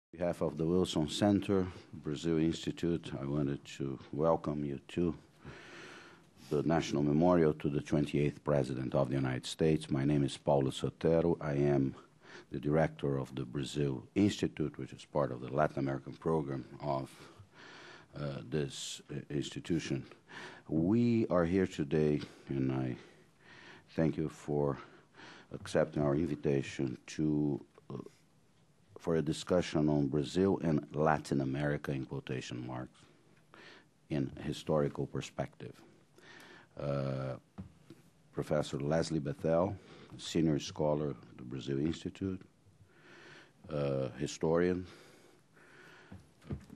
On behalf of the Wilson Center, Brazil Institute, I wanted to welcome you to the National Memorial to the 28th President of the United States. My name is Paulo Sotero. I am the director of the Brazil Institute, which is part of the Latin American program of this institution. We are here today, and I thank you for accepting our invitation for a discussion on Brazil and Latin America, in quotation marks, in historical perspective. Professor Leslie Bethel, senior scholar at the Brazil Institute, historian,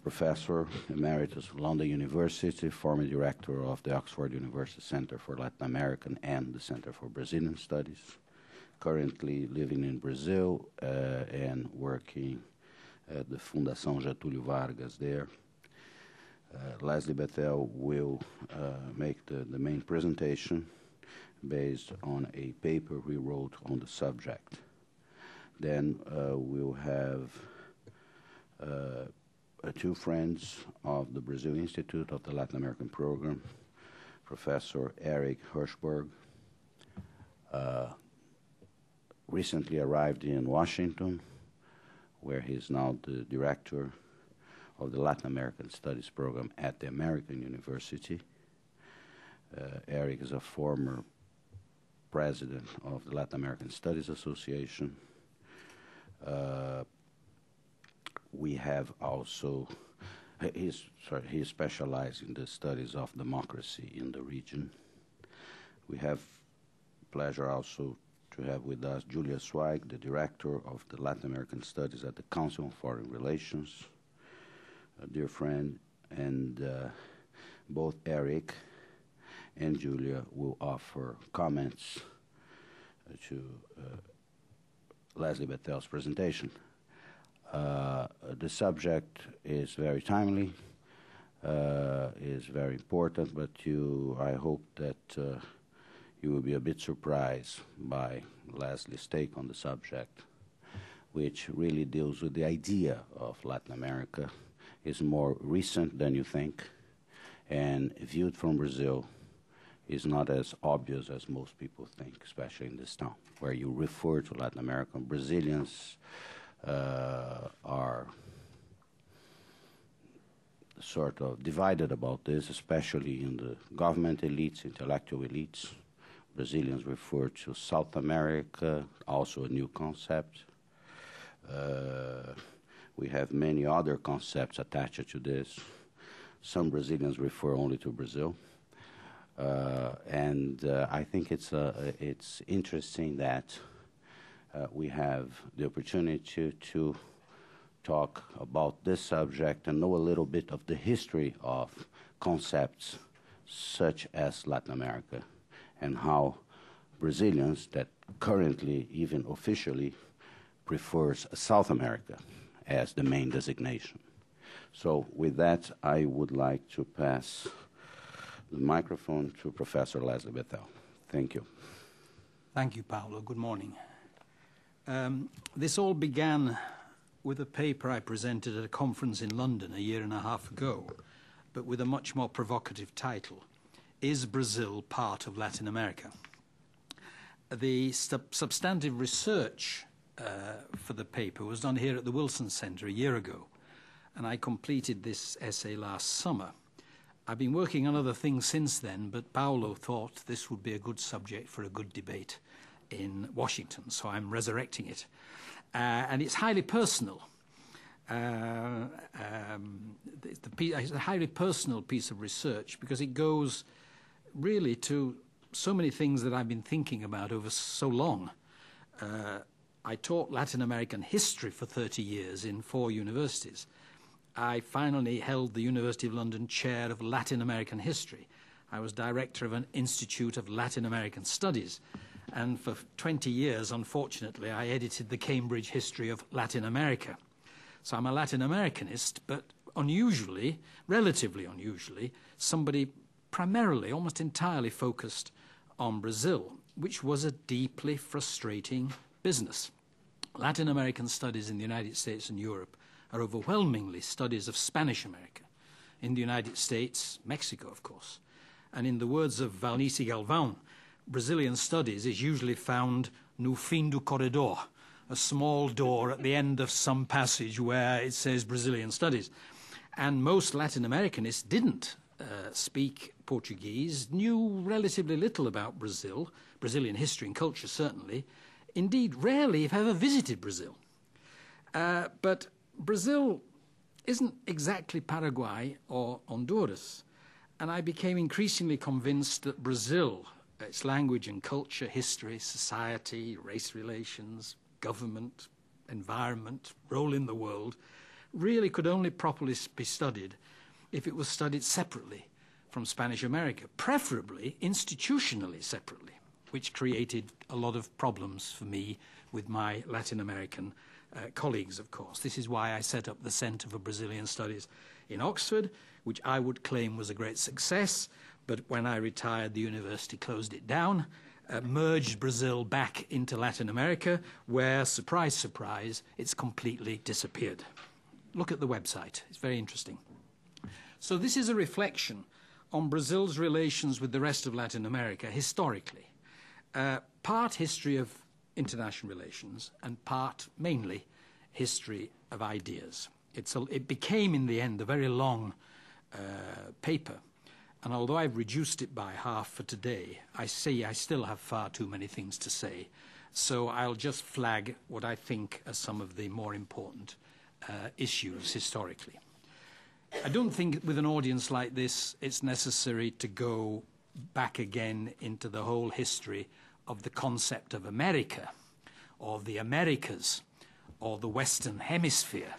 professor emeritus of London University, former director of the Oxford University Center for Latin American and the Center for Brazilian Studies, currently living in Brazil and working at the Fundação Getúlio Vargas there. Leslie Bethel will make the main presentation based on a paper we wrote on the subject. Then we'll have two friends of the Brazil Institute of the Latin American Program, Professor Eric Hirschberg, recently arrived in Washington, where he's now the director of the Latin American Studies program at the American University. Eric is a former president of the Latin American Studies Association. We have also, he specialized in the studies of democracy in the region. We have pleasure also to have with us Julia Zweig, the director of the Latin American Studies at the Council on Foreign Relations, a dear friend, and both Eric and Julia will offer comments to Leslie Bethel's presentation. The subject is very timely, is very important, but I hope that you will be a bit surprised by Leslie's take on the subject, which really deals with the idea of Latin America. It's more recent than you think, and viewed from Brazil is not as obvious as most people think, especially in this town, where you refer to Latin America. Brazilians are sort of divided about this, especially in the government elites, intellectual elites. Brazilians refer to South America, also a new concept. We have many other concepts attached to this. Some Brazilians refer only to Brazil. And I think it's interesting that we have the opportunity to talk about this subject and know a little bit of the history of concepts such as Latin America, and how Brazilians that currently, even officially, prefers South America as the main designation. So with that, I would like to pass the microphone to Professor Leslie Bethel. Thank you. Thank you, Paolo. Good morning. This all began with a paper I presented at a conference in London a year and a half ago, but with a much more provocative title: Is Brazil part of Latin America? The substantive research for the paper was done here at the Wilson Center a year ago, and I completed this essay last summer. I've been working on other things since then, but Paolo thought this would be a good subject for a good debate in Washington, so I'm resurrecting it. And it's highly personal. It's a highly personal piece of research because it goes really to so many things that I've been thinking about over so long. I taught Latin American history for 30 years in 4 universities. I finally held the University of London Chair of Latin American History. I was director of an Institute of Latin American Studies. And for 20 years, unfortunately, I edited the Cambridge History of Latin America. So I'm a Latin Americanist, but unusually, relatively unusually, somebody primarily, almost entirely focused on Brazil, which was a deeply frustrating business. Latin American studies in the United States and Europe are overwhelmingly studies of Spanish America. In the United States, Mexico, of course. And in the words of Valnici Galvão, Brazilian studies is usually found no fim do corredor, a small door at the end of some passage where it says Brazilian studies. And most Latin Americanists didn't speak Portuguese, knew relatively little about Brazil, Brazilian history and culture certainly, indeed rarely, if ever, visited Brazil. But Brazil isn't exactly Paraguay or Honduras, and I became increasingly convinced that Brazil, its language and culture, history, society, race relations, government, environment, role in the world, really could only properly be studied if it was studied separately from Spanish America, preferably institutionally separately, which created a lot of problems for me with my Latin American colleagues, of course. This is why I set up the Centre for Brazilian Studies in Oxford, which I would claim was a great success, but when I retired, the university closed it down, merged Brazil back into Latin America, where, surprise, surprise, it's completely disappeared. Look at the website. It's very interesting. So this is a reflection on Brazil's relations with the rest of Latin America historically. Part history of international relations and part, mainly, history of ideas. It became, in the end, a very long paper. And although I've reduced it by half for today, I see I still have far too many things to say. So I'll just flag what I think are some of the more important issues historically. I don't think with an audience like this it's necessary to go back again into the whole history of the concept of America, or the Americas, or the Western Hemisphere.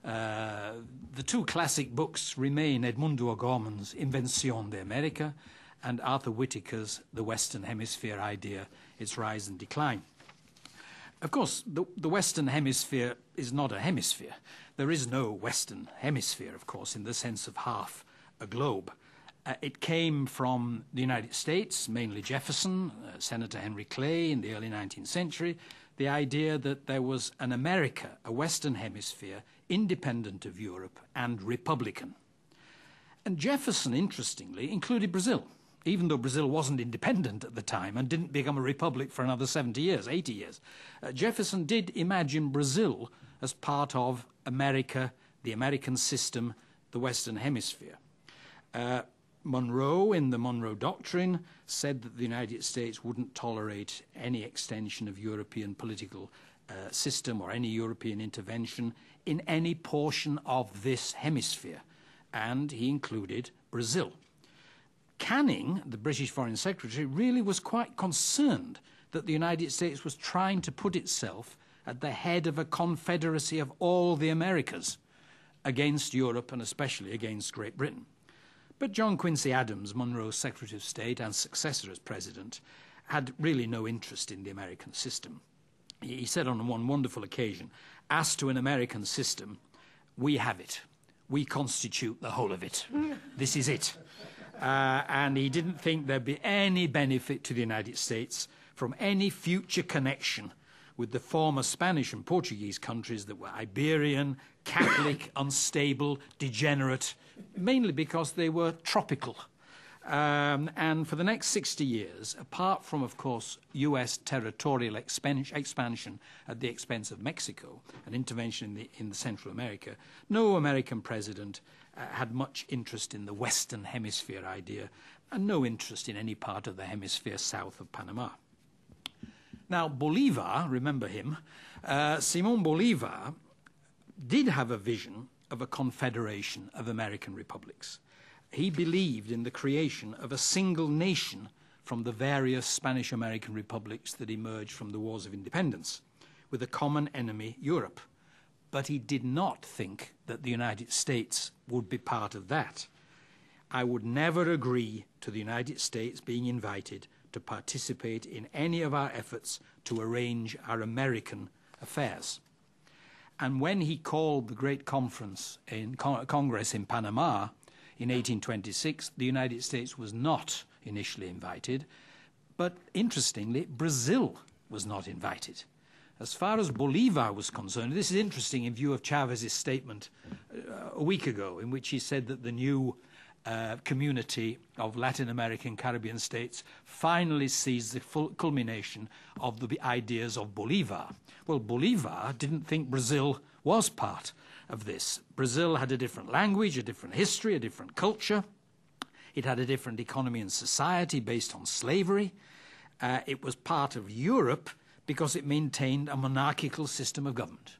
The two classic books remain Edmundo O'Gorman's Invención de América and Arthur Whitaker's The Western Hemisphere Idea, Its Rise and Decline. Of course, the Western Hemisphere is not a hemisphere. There is no Western Hemisphere, of course, in the sense of half a globe. It came from the United States, mainly Jefferson, Senator Henry Clay in the early 19th century, the idea that there was an America, a Western Hemisphere, independent of Europe and republican. And Jefferson, interestingly, included Brazil, even though Brazil wasn't independent at the time and didn't become a republic for another 70 years, 80 years. Jefferson did imagine Brazil as part of America, the American system, the Western Hemisphere. Monroe, in the Monroe Doctrine, said that the United States wouldn't tolerate any extension of European political system or any European intervention in any portion of this hemisphere, and he included Brazil. Canning, the British Foreign Secretary, really was quite concerned that the United States was trying to put itself at the head of a confederacy of all the Americas against Europe and especially against Great Britain. But John Quincy Adams, Monroe's Secretary of State and successor as President, had really no interest in the American system. He said on one wonderful occasion, "As to an American system, we have it. We constitute the whole of it. This is it." And he didn't think there'd be any benefit to the United States from any future connection with the former Spanish and Portuguese countries that were Iberian, Catholic, unstable, degenerate, mainly because they were tropical. And for the next 60 years, apart from, of course, U.S. territorial expansion at the expense of Mexico, an intervention in the Central America, no American president had much interest in the Western Hemisphere idea and no interest in any part of the hemisphere south of Panama. Now, Bolivar, remember him, Simón Bolívar did have a vision of a confederation of American republics. He believed in the creation of a single nation from the various Spanish-American republics that emerged from the wars of independence, with a common enemy, Europe. But he did not think that the United States would be part of that. I would never agree to the United States being invited to participate in any of our efforts to arrange our American affairs. And when he called the great conference in Congress in Panama in 1826, the United States was not initially invited, but interestingly, Brazil was not invited. As far as Bolivar was concerned, this is interesting in view of Chavez's statement a week ago, in which he said that the new community of Latin American Caribbean states finally sees the full culmination of the ideas of Bolivar. Well, Bolivar didn't think Brazil was part of this. Brazil had a different language, a different history, a different culture. It had a different economy and society based on slavery. It was part of Europe because it maintained a monarchical system of government.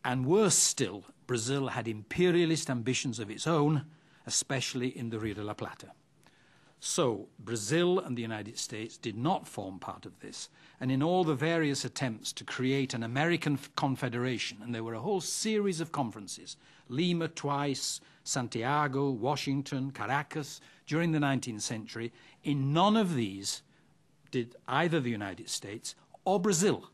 And worse still, Brazil had imperialist ambitions of its own, especially in the Rio de la Plata. So Brazil and the United States did not form part of this. And in all the various attempts to create an American confederation, and there were a whole series of conferences, Lima twice, Santiago, Washington, Caracas, during the 19th century, in none of these did either the United States or Brazil.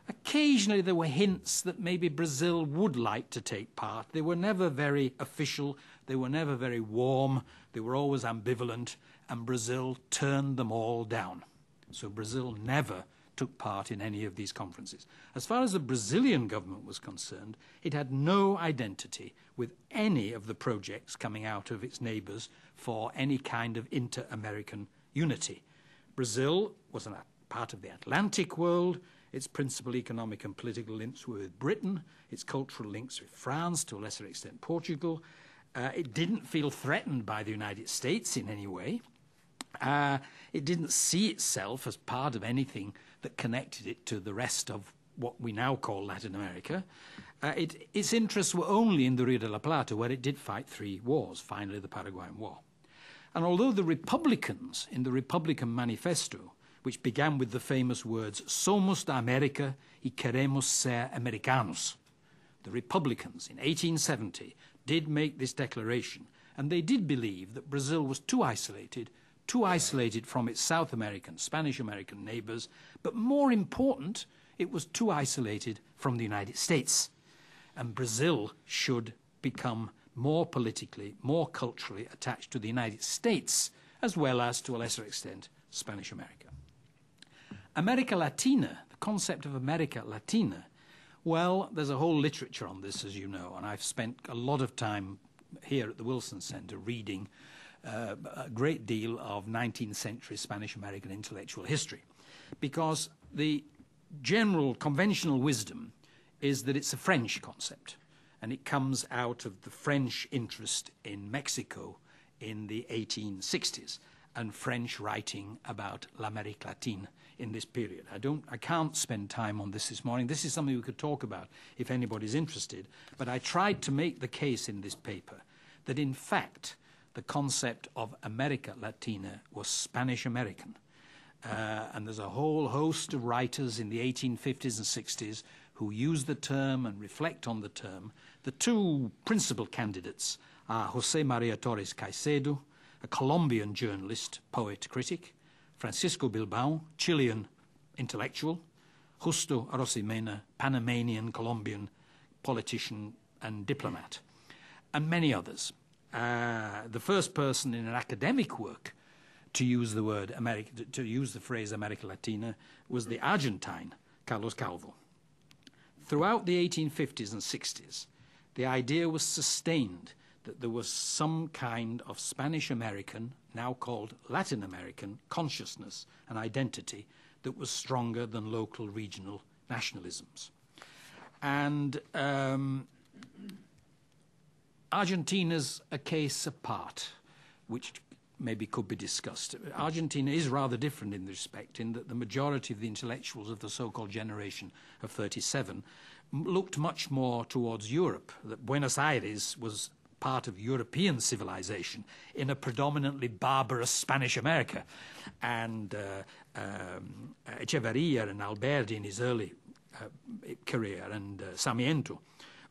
Occasionally there were hints that maybe Brazil would like to take part. They were never very official, they were never very warm, they were always ambivalent, and Brazil turned them all down. So Brazil never took part in any of these conferences. As far as the Brazilian government was concerned, it had no identity with any of the projects coming out of its neighbors for any kind of inter-American unity. Brazil was a part of the Atlantic world. Its principal economic and political links were with Britain, its cultural links with France, to a lesser extent Portugal. It didn't feel threatened by the United States in any way. It didn't see itself as part of anything that connected it to the rest of what we now call Latin America. Its interests were only in the Rio de la Plata, where it did fight 3 wars, finally the Paraguayan War. And although the Republicans, in the Republican Manifesto, which began with the famous words, "Somos da América y queremos ser americanos," the Republicans in 1870 did make this declaration, and they did believe that Brazil was too isolated from its South American, Spanish-American neighbors, but more important, it was too isolated from the United States. And Brazil should become more politically, more culturally attached to the United States, as well as, to a lesser extent, Spanish America. America Latina, the concept of America Latina, well, there's a whole literature on this, as you know, and I've spent a lot of time here at the Wilson Center reading a great deal of 19th century Spanish-American intellectual history, because the general conventional wisdom is that it's a French concept, and it comes out of the French interest in Mexico in the 1860s, and French writing about l'Amérique latine in this period. I can't spend time on this morning. This is something we could talk about if anybody's interested, but I tried to make the case in this paper that in fact the concept of America Latina was Spanish-American. And there's a whole host of writers in the 1850s and 60s who use the term and reflect on the term. The 2 principal candidates are José María Torres Caicedo, a Colombian journalist, poet, critic, Francisco Bilbao, Chilean intellectual, Justo Arosemena, Panamanian Colombian politician and diplomat, and many others. The first person in an academic work to use the word America, to use the phrase America Latina, was the Argentine Carlos Calvo. Throughout the 1850s and 60s, the idea was sustained that there was some kind of Spanish-American, now called Latin American, consciousness and identity that was stronger than local regional nationalisms. And Argentina's a case apart, which maybe could be discussed. Argentina is rather different in this respect, in that the majority of the intellectuals of the so-called generation of 37 looked much more towards Europe, that Buenos Aires was part of European civilization in a predominantly barbarous Spanish America. And Echeverría and Alberti in his early career, and Sarmiento,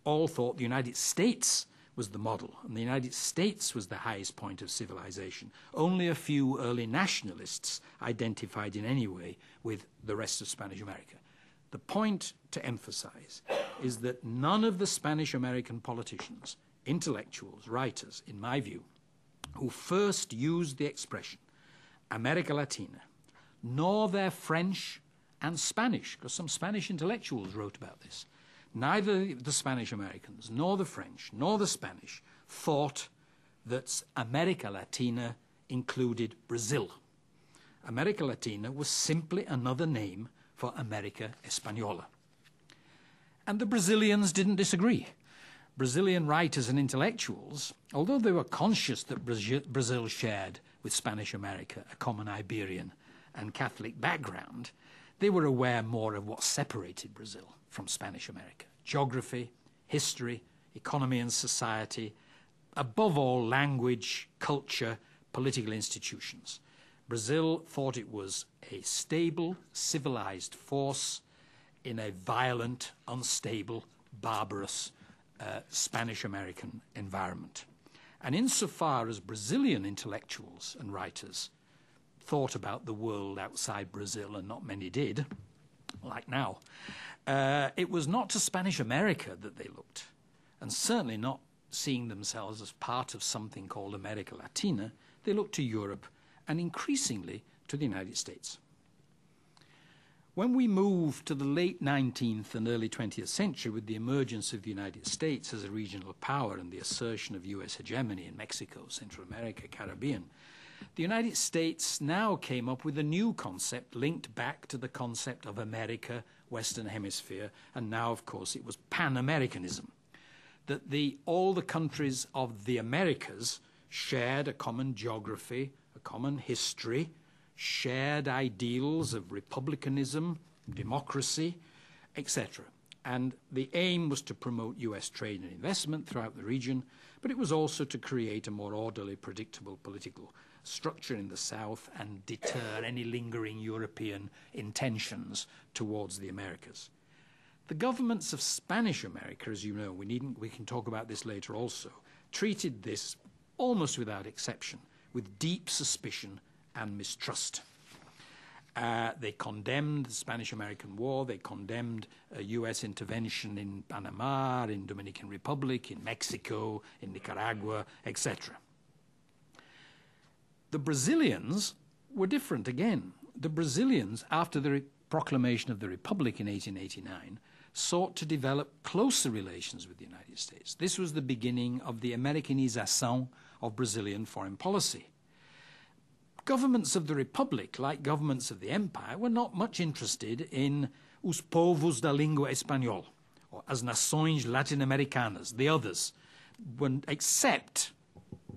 all thought the United States was the model, and the United States was the highest point of civilization. Only a few early nationalists identified in any way with the rest of Spanish America. The point to emphasize is that none of the Spanish American politicians, intellectuals, writers, in my view, who first used the expression America Latina, nor their French and Spanish, because some Spanish intellectuals wrote about this. Neither the Spanish Americans, nor the French, nor the Spanish thought that America Latina included Brazil. America Latina was simply another name for America Española. And the Brazilians didn't disagree. Brazilian writers and intellectuals, although they were conscious that Brazil shared with Spanish America a common Iberian and Catholic background, they were aware more of what separated Brazil from Spanish America: geography, history, economy and society, above all, language, culture, political institutions. Brazil thought it was a stable, civilized force in a violent, unstable, barbarous Spanish-American environment. And insofar as Brazilian intellectuals and writers thought about the world outside Brazil, and not many did, like now, it was not to Spanish America that they looked, and certainly not seeing themselves as part of something called America Latina. They looked to Europe and increasingly to the United States. When we moved to the late 19th and early 20th century with the emergence of the United States as a regional power and the assertion of US hegemony in Mexico, Central America, Caribbean, the United States now came up with a new concept linked back to the concept of America, Western Hemisphere, and now, of course, it was Pan-Americanism, that all the countries of the Americas shared a common geography, a common history, shared ideals of republicanism, democracy, etc. And the aim was to promote US trade and investment throughout the region, but it was also to create a more orderly, predictable political structure in the South and deter any lingering European intentions towards the Americas. The governments of Spanish America, as you know, we can talk about this later also, treated this almost without exception with deep suspicion and mistrust. They condemned the Spanish-American War, they condemned US intervention in Panama, in Dominican Republic, in Mexico, in Nicaragua, etc. The Brazilians were different again. The Brazilians, after the proclamation of the Republic in 1889, sought to develop closer relations with the United States. This was the beginning of the Americanization of Brazilian foreign policy. Governments of the Republic, like governments of the Empire, were not much interested in os povos da língua espanhol, or as nações latino-americanas, the others, except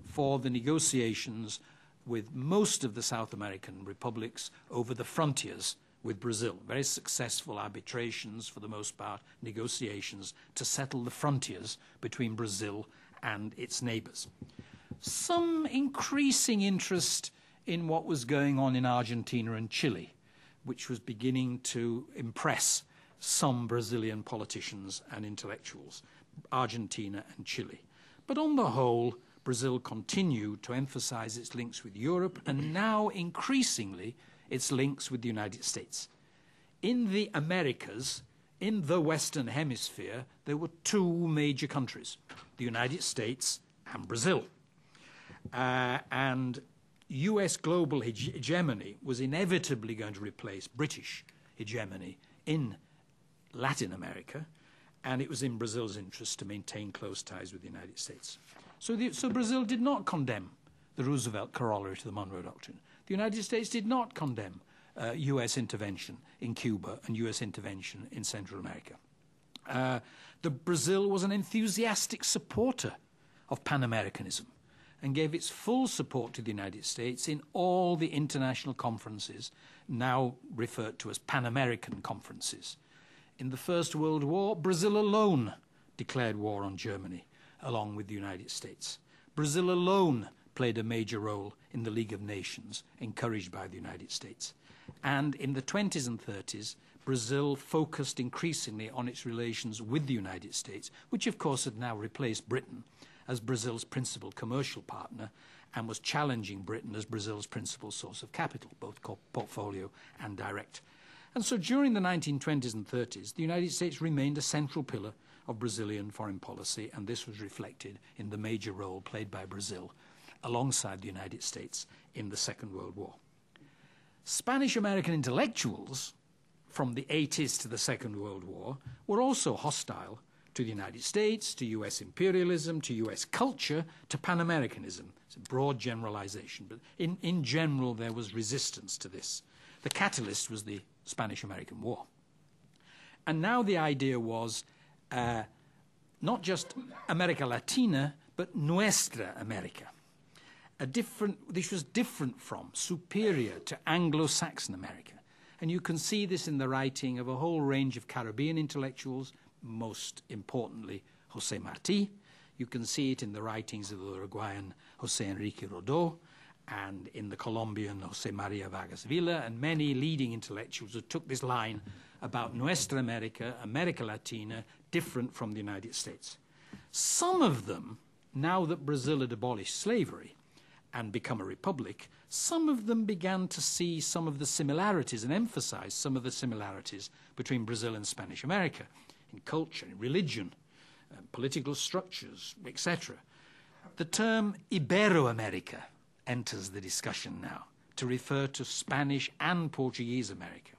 for the negotiations with most of the South American republics over the frontiers with Brazil. Very successful arbitrations, for the most part, negotiations to settle the frontiers between Brazil and its neighbors. Some increasing interest in what was going on in Argentina and Chile, which was beginning to impress some Brazilian politicians and intellectuals, Argentina and Chile. But on the whole, Brazil continued to emphasize its links with Europe and now increasingly its links with the United States. In the Americas, in the Western Hemisphere, there were two major countries, the United States and Brazil. And US global hegemony was inevitably going to replace British hegemony in Latin America, and it was in Brazil's interest to maintain close ties with the United States. So Brazil did not condemn the Roosevelt corollary to the Monroe Doctrine. The United States did not condemn US intervention in Cuba and US intervention in Central America. Brazil was an enthusiastic supporter of Pan-Americanism and gave its full support to the United States in all the international conferences, now referred to as Pan-American conferences. In the First World War, Brazil alone declared war on Germany, along with the United States. Brazil alone played a major role in the League of Nations, encouraged by the United States. And in the 20s and 30s, Brazil focused increasingly on its relations with the United States, which of course had now replaced Britain as Brazil's principal commercial partner and was challenging Britain as Brazil's principal source of capital, both portfolio and direct. And so during the 1920s and 30s, the United States remained a central pillar of Brazilian foreign policy, and this was reflected in the major role played by Brazil alongside the United States in the Second World War. Spanish-American intellectuals from the 80s to the Second World War were also hostile to the United States, to US imperialism, to US culture, to Pan-Americanism. It's a broad generalization, but in general there was resistance to this. The catalyst was the Spanish-American War. And now the idea was not just America Latina, but Nuestra America. This was different from, superior to Anglo-Saxon America. And you can see this in the writing of a whole range of Caribbean intellectuals, most importantly José Martí. You can see it in the writings of the Uruguayan José Enrique Rodó, and in the Colombian José María Vargas Villa, and many leading intellectuals who took this line about Nuestra America, America Latina, different from the United States. Some of them, now that Brazil had abolished slavery and become a republic, some of them began to see some of the similarities and emphasize some of the similarities between Brazil and Spanish America in culture, in religion, political structures, etc. The term Ibero-America enters the discussion now to refer to Spanish and Portuguese America.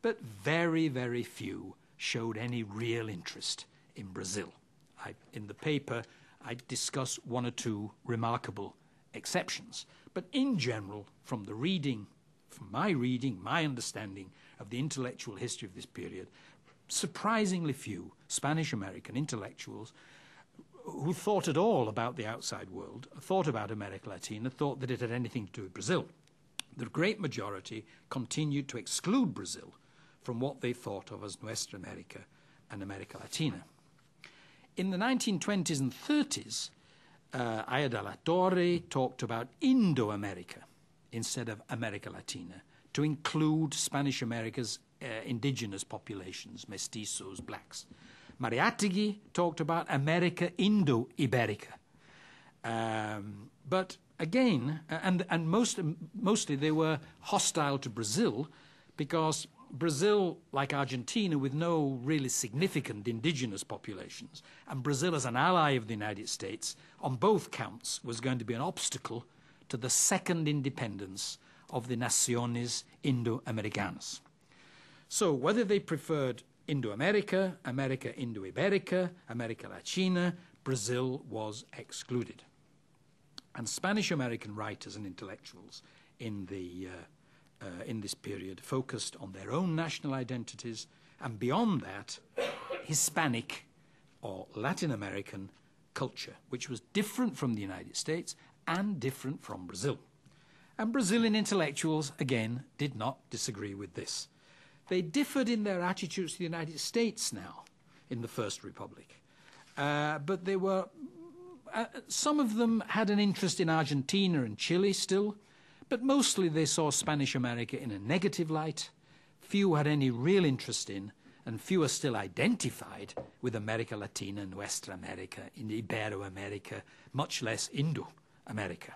But very, very few showed any real interest in Brazil. In the paper, I discuss one or two remarkable exceptions. But in general, from my reading, my understanding of the intellectual history of this period, surprisingly few Spanish-American intellectuals who thought at all about the outside world, thought about America Latina, thought that it had anything to do with Brazil. The great majority continued to exclude Brazil from what they thought of as Nuestra America and America Latina. In the 1920s and 30s, Aya de la Torre talked about Indo-America instead of America Latina to include Spanish America's indigenous populations, mestizos, blacks. Mariátegui talked about America Indo-Iberica. But again, and mostly they were hostile to Brazil because Brazil, like Argentina, with no really significant indigenous populations, and Brazil as an ally of the United States, on both counts, was going to be an obstacle to the second independence of the Naciones Indo-Americanas. So whether they preferred Indo-America, America Indo-Iberica, America Latina, Brazil was excluded. And Spanish-American writers and intellectuals in this period focused on their own national identities, and beyond that, Hispanic or Latin American culture, which was different from the United States and different from Brazil. And Brazilian intellectuals, again, did not disagree with this. They differed in their attitudes to the United States now, in the First Republic. But they were, some of them had an interest in Argentina and Chile still, but mostly they saw Spanish America in a negative light. Few had any real interest in, and fewer still identified with America Latina, Nuestra America, in Ibero-America, much less Indo-America.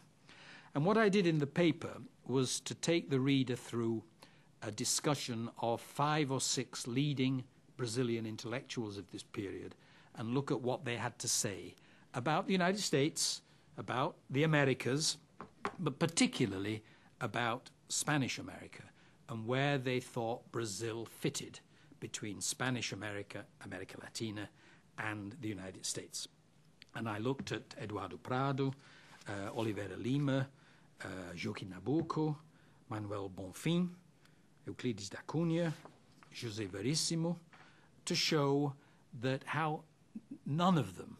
And what I did in the paper was to take the reader through a discussion of 5 or 6 leading Brazilian intellectuals of this period and look at what they had to say about the United States, about the Americas, but particularly about Spanish America and where they thought Brazil fitted between Spanish America, America Latina, and the United States. And I looked at Eduardo Prado, Oliveira Lima, Joaquim Nabuco, Manuel Bonfim, Euclides da Cunha, José Verissimo, to show that how none of them,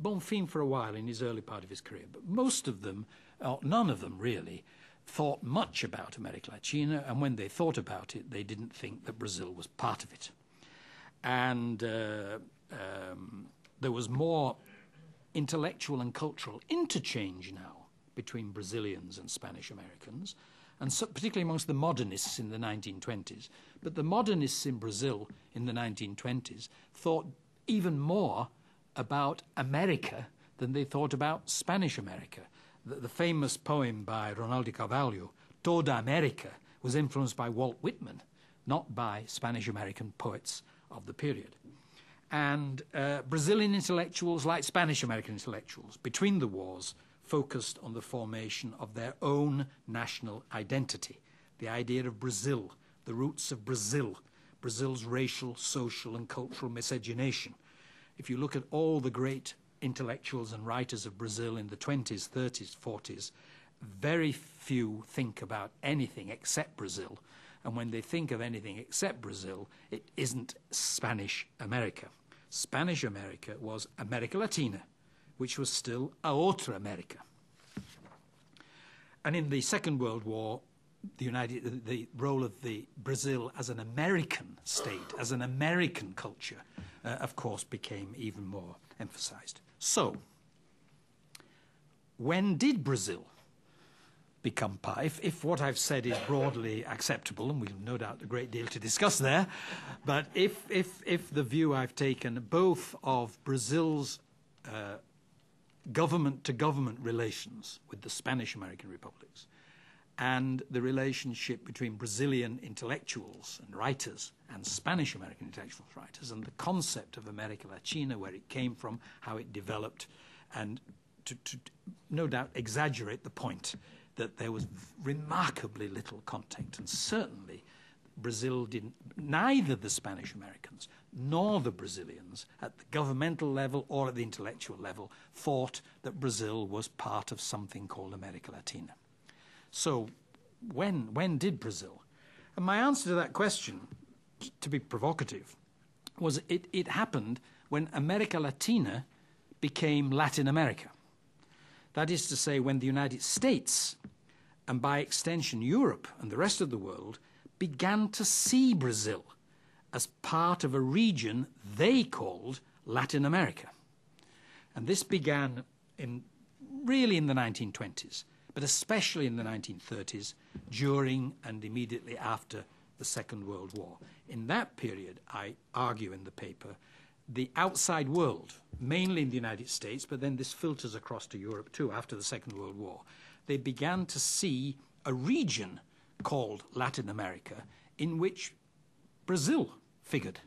Bonfim for a while in his early part of his career, but most of them, none of them really, thought much about America Latina, and when they thought about it, they didn't think that Brazil was part of it. And there was more intellectual and cultural interchange now between Brazilians and Spanish Americans, and so, particularly amongst the modernists in the 1920s. But the modernists in Brazil in the 1920s thought even more about America than they thought about Spanish America. The famous poem by Ronaldo de Carvalho, Toda America, was influenced by Walt Whitman, not by Spanish-American poets of the period. And Brazilian intellectuals, like Spanish-American intellectuals, between the wars, focused on the formation of their own national identity, the idea of Brazil, the roots of Brazil, Brazil's racial, social, and cultural miscegenation. If you look at all the great intellectuals and writers of Brazil in the 20s, 30s, 40s, very few think about anything except Brazil. And when they think of anything except Brazil, it isn't Spanish America. Spanish America was America Latina, which was still a otra America. And in the Second World War, the role of Brazil as an American state, as an American culture, of course, became even more emphasized. So, when did Brazil become part? If what I've said is broadly acceptable, and we'll no doubt a great deal to discuss there, but if the view I've taken both of Brazil's government-to-government relations with the Spanish-American republics and the relationship between Brazilian intellectuals and writers and Spanish-American intellectuals and writers and the concept of America Latina, where it came from, how it developed, and to no doubt exaggerate the point that there was remarkably little contact, and certainly Brazil didn't, neither the Spanish Americans nor the Brazilians at the governmental level or at the intellectual level thought that Brazil was part of something called America Latina. So when did Brazil? And my answer to that question, to be provocative, was it happened when America Latina became Latin America. That is to say, when the United States, and by extension Europe and the rest of the world, began to see Brazil as part of a region they called Latin America. And this began really in the 1920s, but especially in the 1930s, during and immediately after the Second World War. In that period, I argue in the paper, the outside world, mainly in the United States, but then this filters across to Europe too after the Second World War, they began to see a region called Latin America in which Brazil figured.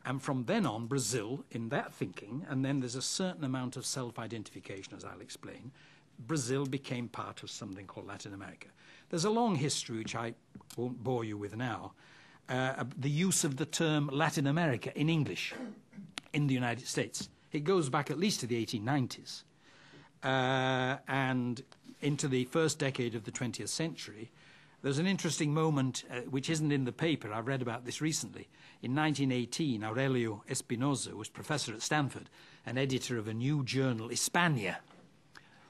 And from then on, Brazil, in that thinking, and then there's a certain amount of self-identification, as I'll explain, Brazil became part of something called Latin America. There's a long history, which I won't bore you with now, the use of the term Latin America in English in the United States. It goes back at least to the 1890s and into the first decade of the 20th century. There's an interesting moment, which isn't in the paper. I've read about this recently. In 1918, Aurelio Espinosa was professor at Stanford and editor of a new journal, Hispania,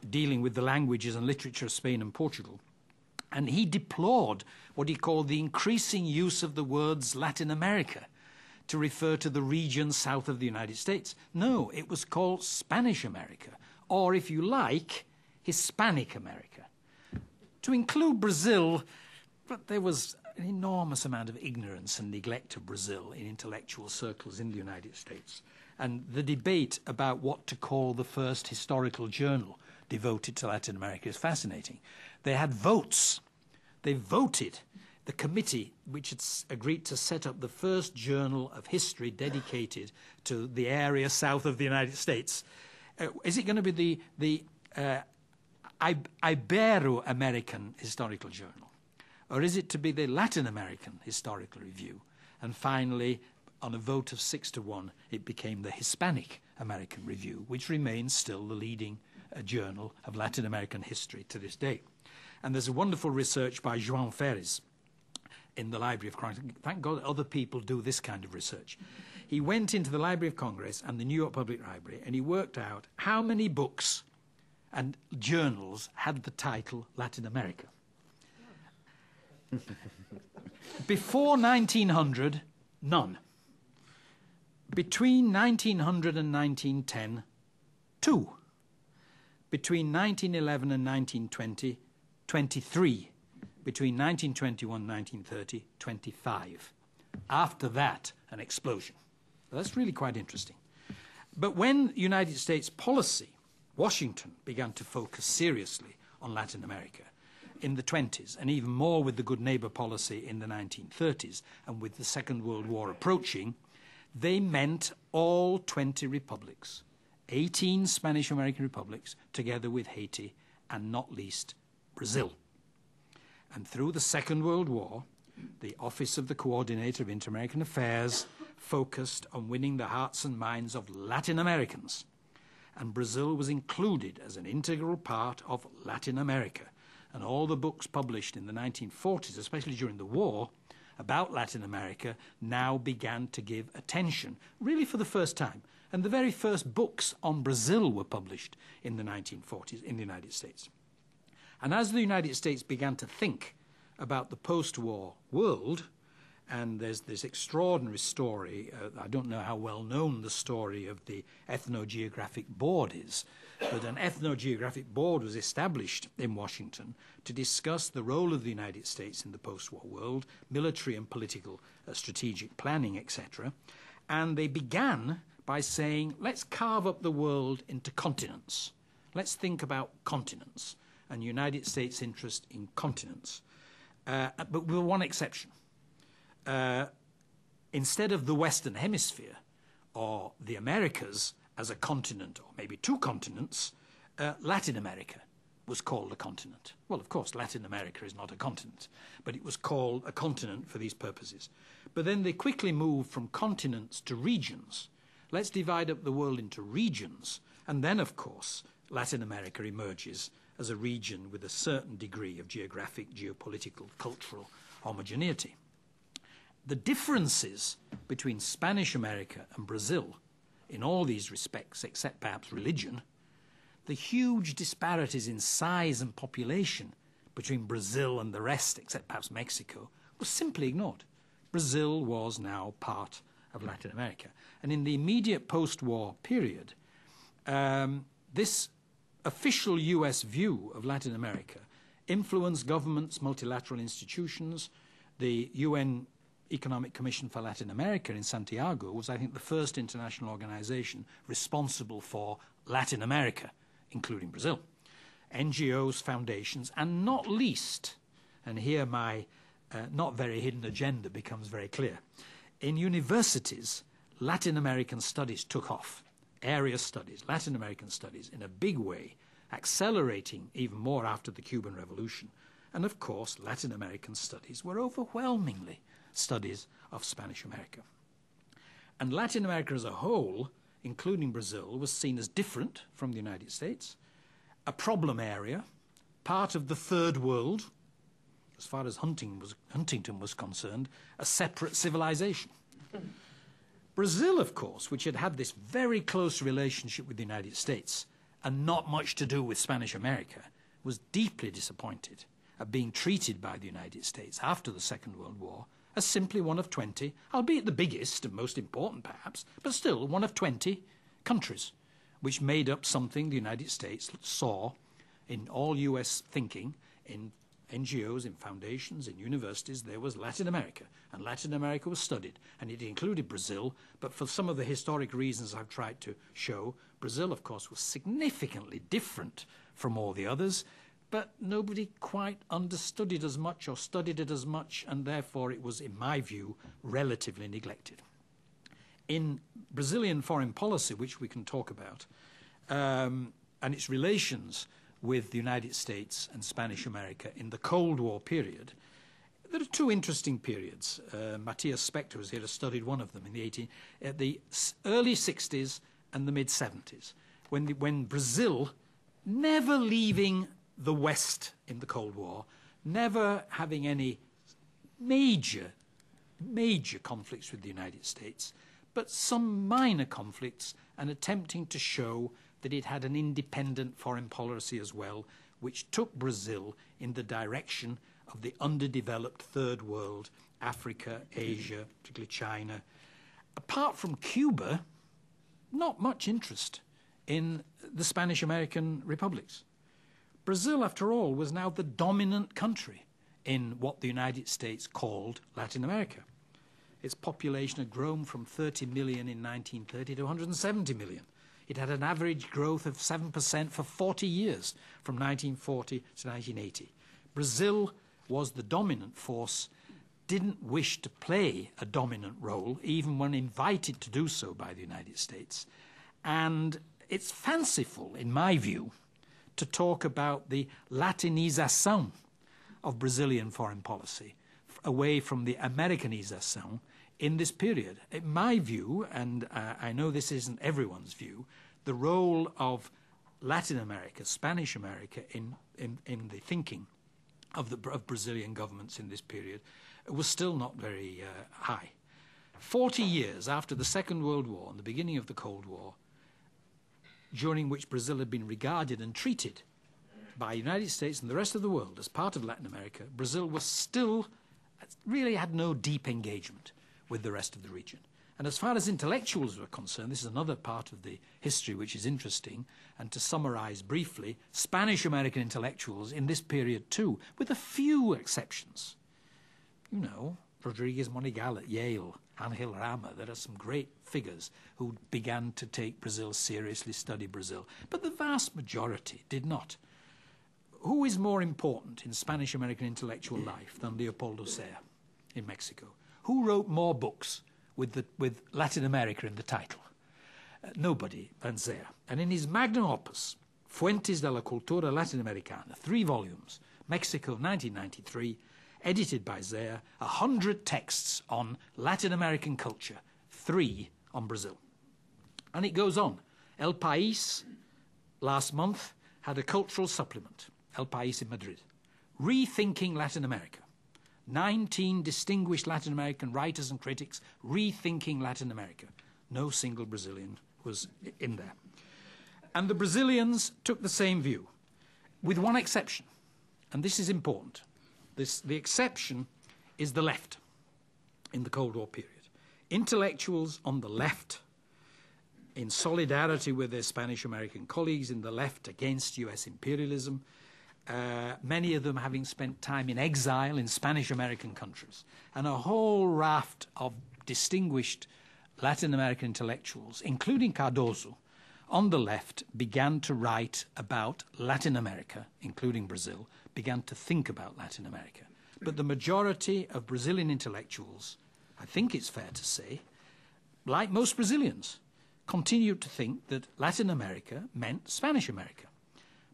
dealing with the languages and literature of Spain and Portugal. And he deplored what he called the increasing use of the words Latin America to refer to the region south of the United States. No, it was called Spanish America, or if you like, Hispanic America. To include Brazil, but there was an enormous amount of ignorance and neglect of Brazil in intellectual circles in the United States. And the debate about what to call the first historical journal devoted to Latin America is fascinating. They had votes. They voted. The committee, which had agreed to set up the first journal of history dedicated to the area south of the United States. Is it going to be the Ibero-American Historical Journal? Or is it to be the Latin American Historical Review? And finally, on a vote of 6-1, it became the Hispanic American Review, which remains still the leading journal of Latin American history to this day. And there's a wonderful research by João Ferres in the Library of Congress. Thank God other people do this kind of research. He went into the Library of Congress and the New York Public Library, and he worked out how many books and journals had the title Latin America. Before 1900, none. Between 1900 and 1910, 2. Between 1911 and 1920, 23. Between 1921 and 1930, 25. After that, an explosion. That's really quite interesting. But when United States policy, Washington, began to focus seriously on Latin America in the 20s, and even more with the good neighbor policy in the 1930s, and with the Second World War approaching, they meant all 20 republics, 18 Spanish-American republics, together with Haiti, and not least Brazil. And through the Second World War, the Office of the Coordinator of Inter-American Affairs focused on winning the hearts and minds of Latin Americans. And Brazil was included as an integral part of Latin America. And all the books published in the 1940s, especially during the war, about Latin America now began to give attention, really for the first time. And the very first books on Brazil were published in the 1940s in the United States. And as the United States began to think about the post-war world, and there's this extraordinary story, I don't know how well known the story of the Ethnogeographic Board is, but an Ethnogeographic Board was established in Washington to discuss the role of the United States in the post-war world, military and political strategic planning, etc. And they began by saying, let's carve up the world into continents. Let's think about continents and United States interest in continents. But with one exception. Instead of the Western Hemisphere or the Americas as a continent, or maybe two continents, Latin America was called a continent. Well, of course, Latin America is not a continent, but it was called a continent for these purposes. But then they quickly moved from continents to regions. Let's divide up the world into regions, and then, of course, Latin America emerges as a region with a certain degree of geographic, geopolitical, cultural homogeneity. The differences between Spanish America and Brazil in all these respects, except perhaps religion, the huge disparities in size and population between Brazil and the rest, except perhaps Mexico, was simply ignored. Brazil was now part of Latin America. And in the immediate post-war period, this official US view of Latin America influenced governments, multilateral institutions. The UN Economic Commission for Latin America in Santiago was, I think, the first international organization responsible for Latin America, including Brazil. NGOs, foundations, and not least, and here my not very hidden agenda becomes very clear, in universities, Latin American studies took off. Area studies, Latin American studies, in a big way, accelerating even more after the Cuban Revolution. And of course, Latin American studies were overwhelmingly studies of Spanish America. And Latin America as a whole, including Brazil, was seen as different from the United States, a problem area, part of the third world, as far as Huntington was concerned, a separate civilization. Brazil, of course, which had had this very close relationship with the United States and not much to do with Spanish America, was deeply disappointed at being treated by the United States after the Second World War as simply one of 20, albeit the biggest and most important perhaps, but still one of 20 countries, which made up something the United States saw in all US thinking, in NGOs, in foundations, in universities. There was Latin America, and Latin America was studied, and it included Brazil, but for some of the historic reasons I've tried to show, Brazil, of course, was significantly different from all the others, but nobody quite understood it as much or studied it as much, and therefore it was, in my view, relatively neglected. In Brazilian foreign policy, which we can talk about, and its relations with the United States and Spanish America in the Cold War period, there are two interesting periods. Matthias Spector was here to study one of them in the early 60s and the mid-70s, when Brazil, never leaving the West in the Cold War, never having any major conflicts with the United States, but some minor conflicts, and attempting to show that it had an independent foreign policy as well, which took Brazil in the direction of the underdeveloped third world, Africa, Asia, particularly China. Apart from Cuba, not much interest in the Spanish-American republics. Brazil, after all, was now the dominant country in what the United States called Latin America. Its population had grown from 30 million in 1930 to 170 million. It had an average growth of 7% for 40 years, from 1940 to 1980. Brazil was the dominant force, didn't wish to play a dominant role, even when invited to do so by the United States. And it's fanciful, in my view, to talk about the Latinization of Brazilian foreign policy, away from the Americanisation in this period. In my view, and I know this isn't everyone's view, the role of Latin America, Spanish America, in the thinking of Brazilian governments in this period was still not very high. 40 years after the Second World War and the beginning of the Cold War, during which Brazil had been regarded and treated by the United States and the rest of the world as part of Latin America, Brazil was still, really had no deep engagement with the rest of the region. And as far as intellectuals were concerned, this is another part of the history which is interesting, and to summarize briefly, Spanish-American intellectuals in this period too, with a few exceptions. You know, Rodriguez Monegal at Yale, Angel Rama, there are some great figures who began to take Brazil seriously, study Brazil, but the vast majority did not. Who is more important in Spanish-American intellectual life than Leopoldo Sea in Mexico? Who wrote more books with Latin America in the title? Nobody than Sea. And in his magnum opus, Fuentes de la Cultura Latinoamericana, 3 volumes, Mexico, 1993, edited by Sea, 100 texts on Latin American culture, 3 on Brazil. And it goes on. El País, last month, had a cultural supplement, El País in Madrid, Rethinking Latin America. 19 distinguished Latin American writers and critics rethinking Latin America. No single Brazilian was in there. And the Brazilians took the same view, with one exception. And this is important. The exception is the left in the Cold War period. Intellectuals on the left, in solidarity with their Spanish-American colleagues in the left against US imperialism, many of them having spent time in exile in Spanish-American countries, and a whole raft of distinguished Latin American intellectuals, including Cardozo, on the left began to write about Latin America, including Brazil, began to think about Latin America. But the majority of Brazilian intellectuals, I think it's fair to say, like most Brazilians, continued to think that Latin America meant Spanish America.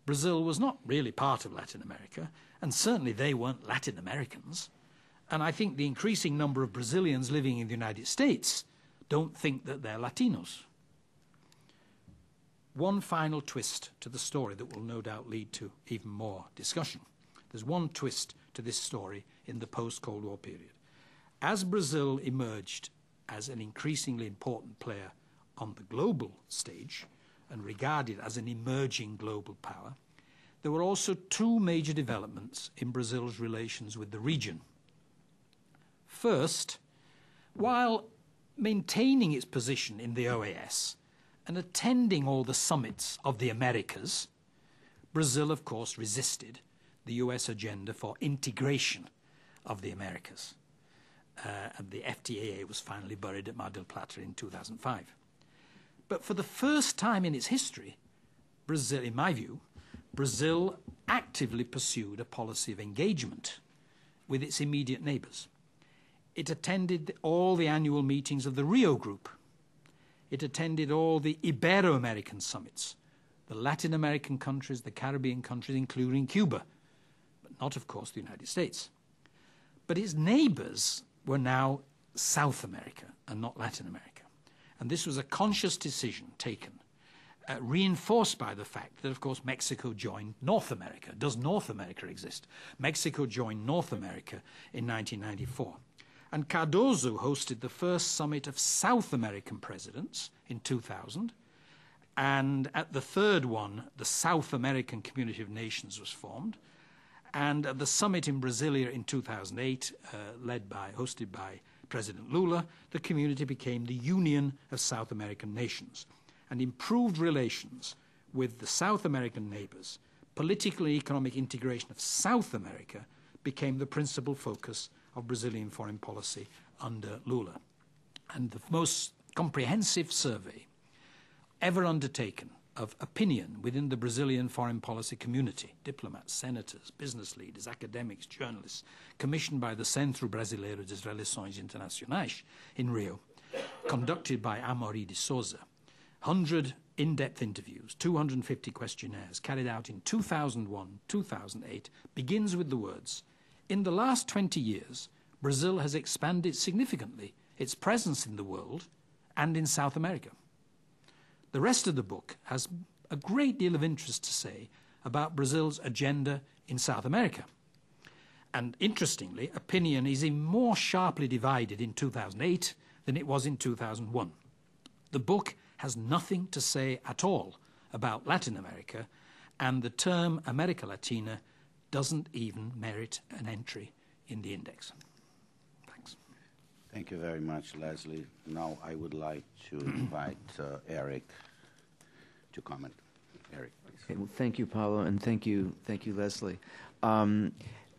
Brazil was not really part of Latin America, and certainly they weren't Latin Americans. And I think the increasing number of Brazilians living in the United States don't think that they're Latinos. One final twist to the story that will no doubt lead to even more discussion. There's one twist to this story in the post-Cold War period. As Brazil emerged as an increasingly important player on the global stage and regarded as an emerging global power, there were also 2 major developments in Brazil's relations with the region. First, while maintaining its position in the OAS and attending all the summits of the Americas, Brazil, of course, resisted the US agenda for integration of the Americas. And the FTAA was finally buried at Mar del Plata in 2005. But for the first time in its history, Brazil, in my view, Brazil actively pursued a policy of engagement with its immediate neighbors. It attended all the annual meetings of the Rio Group. It attended all the Ibero-American summits, the Latin American countries, the Caribbean countries, including Cuba, but not, of course, the United States. But its neighbors were now South America and not Latin America. And this was a conscious decision taken, reinforced by the fact that, of course, Mexico joined North America. Does North America exist? Mexico joined North America in 1994. And Cardozo hosted the first summit of South American presidents in 2000. And at the third one, the South American Community of Nations was formed. And at the summit in Brasilia in 2008, hosted by President Lula, the community became the Union of South American Nations. And improved relations with the South American neighbors, political and economic integration of South America became the principal focus of Brazilian foreign policy under Lula. And the most comprehensive survey ever undertaken of opinion within the Brazilian foreign policy community, diplomats, senators, business leaders, academics, journalists, commissioned by the Centro Brasileiro de Relações Internacionais in Rio, conducted by Amaury de Souza, 100 in-depth interviews, 250 questionnaires carried out in 2001, 2008, begins with the words, "In the last 20 years, Brazil has expanded significantly its presence in the world and in South America. The rest of the book has a great deal of interest to say about Brazil's agenda in South America. And interestingly, opinion is even more sharply divided in 2008 than it was in 2001. The book has nothing to say at all about Latin America, and the term America Latina doesn't even merit an entry in the index. Thanks. Thank you very much, Leslie. Now I would like to invite Eric to comment. Eric, please. Okay, well, thank you, Paulo, and thank you, Leslie.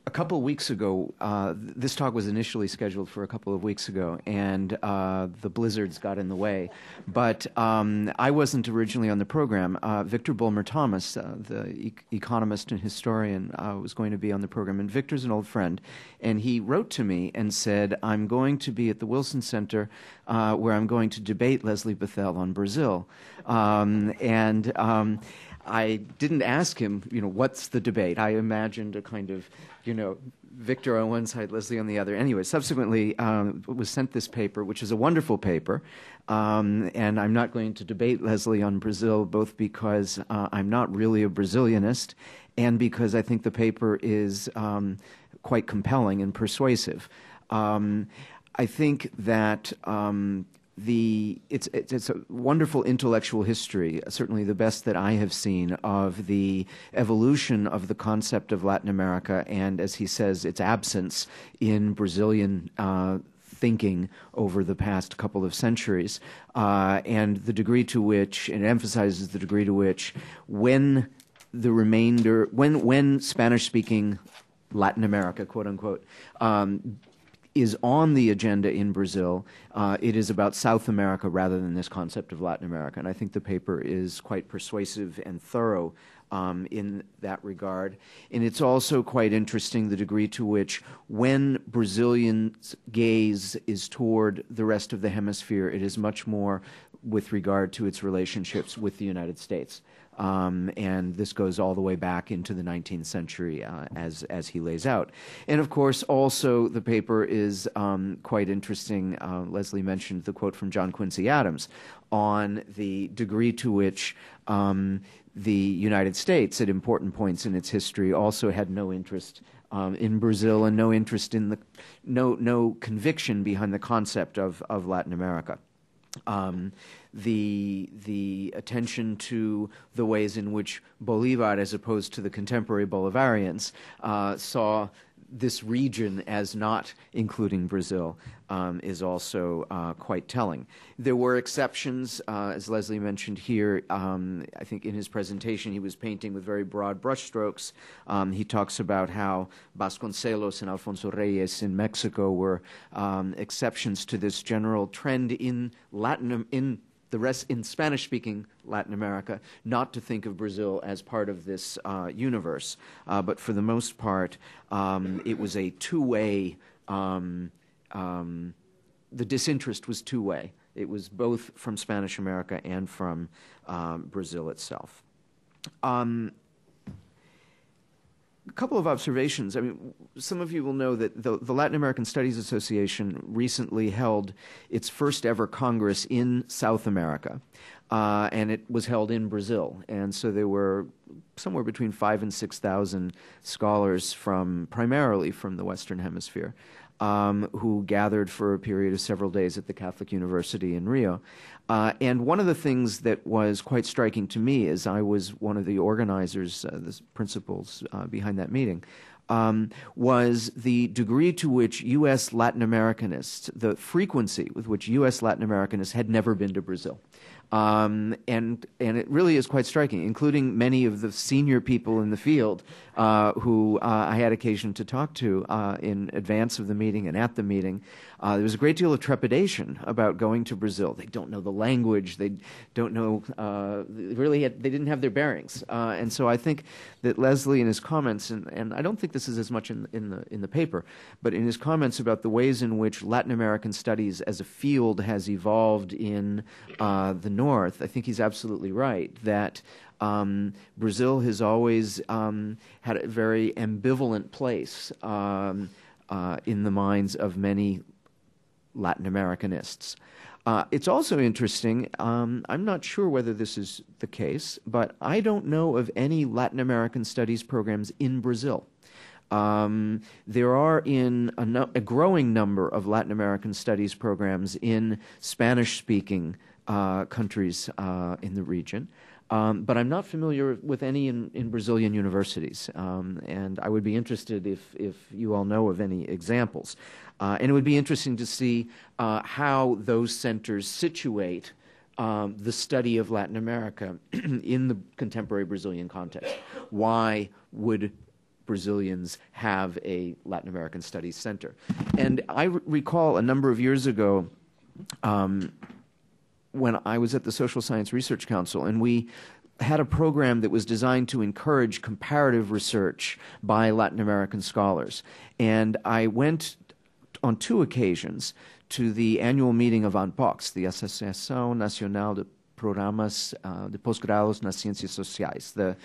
A couple of weeks ago, this talk was initially scheduled for a couple of weeks ago, and the blizzards got in the way. But I wasn't originally on the program. Victor Bulmer-Thomas, the economist and historian, was going to be on the program. And Victor's an old friend, and he wrote to me and said, I'm going to be at the Wilson Center where I'm going to debate Leslie Bethel on Brazil. I didn't ask him, what's the debate? I imagined a kind of, Victor on one side, Leslie on the other. Anyway, subsequently was sent this paper, which is a wonderful paper, and I'm not going to debate Leslie on Brazil, both because I'm not really a Brazilianist and because I think the paper is quite compelling and persuasive. I think that it's a wonderful intellectual history, certainly the best that I have seen, of the evolution of the concept of Latin America and, as he says, its absence in Brazilian thinking over the past couple of centuries, and the degree to which, and it emphasizes the degree to which, when Spanish-speaking Latin America, quote unquote, is on the agenda in Brazil, it is about South America rather than this concept of Latin America. And I think the paper is quite persuasive and thorough in that regard. And it's also quite interesting the degree to which, when Brazilians' gaze is toward the rest of the hemisphere, it is much more with regard to its relationships with the United States. And this goes all the way back into the 19th century, as he lays out. And of course, also the paper is quite interesting. Leslie mentioned the quote from John Quincy Adams on the degree to which the United States, at important points in its history, also had no interest in Brazil and no interest in no conviction behind the concept of Latin America. The attention to the ways in which Bolivar, as opposed to the contemporary Bolivarians, saw this region as not including Brazil is also quite telling. There were exceptions, as Leslie mentioned here. I think in his presentation he was painting with very broad brushstrokes. He talks about how Vasconcelos and Alfonso Reyes in Mexico were exceptions to this general trend in in Spanish-speaking Latin America, not to think of Brazil as part of this universe. But for the most part, it was a two-way, the disinterest was two-way. It was both from Spanish America and from Brazil itself. A couple of observations. I mean, some of you will know that the Latin American Studies Association recently held its first ever Congress in South America, and it was held in Brazil. And so there were somewhere between 5,000 and 6,000 scholars primarily from the Western Hemisphere, who gathered for a period of several days at the Catholic University in Rio. And one of the things that was quite striking to me, as I was one of the organizers, the principals behind that meeting, was the degree to which U.S. Latin Americanists, the frequency with which U.S. Latin Americanists had never been to Brazil. And it really is quite striking, including many of the senior people in the field who I had occasion to talk to in advance of the meeting and at the meeting. There was a great deal of trepidation about going to Brazil. They don't know the language. They don't know, they didn't have their bearings. And so I think that Leslie in his comments, and I don't think this is as much in the paper, but in his comments about the ways in which Latin American studies as a field has evolved in the North, I think he's absolutely right that Brazil has always had a very ambivalent place in the minds of many Latin Americanists. It's also interesting, I'm not sure whether this is the case, but I don't know of any Latin American studies programs in Brazil. There are in a growing number of Latin American studies programs in Spanish-speaking countries in the region. But I'm not familiar with any in Brazilian universities, and I would be interested if you all know of any examples. And it would be interesting to see how those centers situate the study of Latin America in the contemporary Brazilian context. Why would Brazilians have a Latin American Studies Center? And I recall a number of years ago when I was at the Social Science Research Council, and we had a program that was designed to encourage comparative research by Latin American scholars. And I went on 2 occasions to the annual meeting of ANPOX, the Associação Nacional de Programas de Posgrados nas Ciências Sociais, the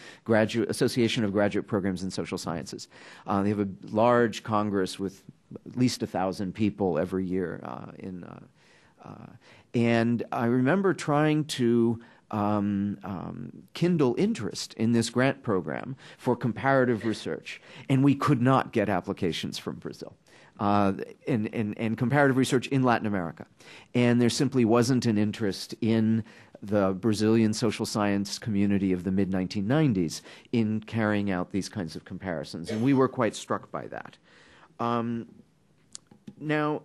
Association of Graduate Programs in Social Sciences. They have a large congress with at least 1,000 people every year and I remember trying to kindle interest in this grant program for comparative research, and we could not get applications from Brazil. And comparative research in Latin America. And there simply wasn't an interest in the Brazilian social science community of the mid-1990s in carrying out these kinds of comparisons, and we were quite struck by that. Now,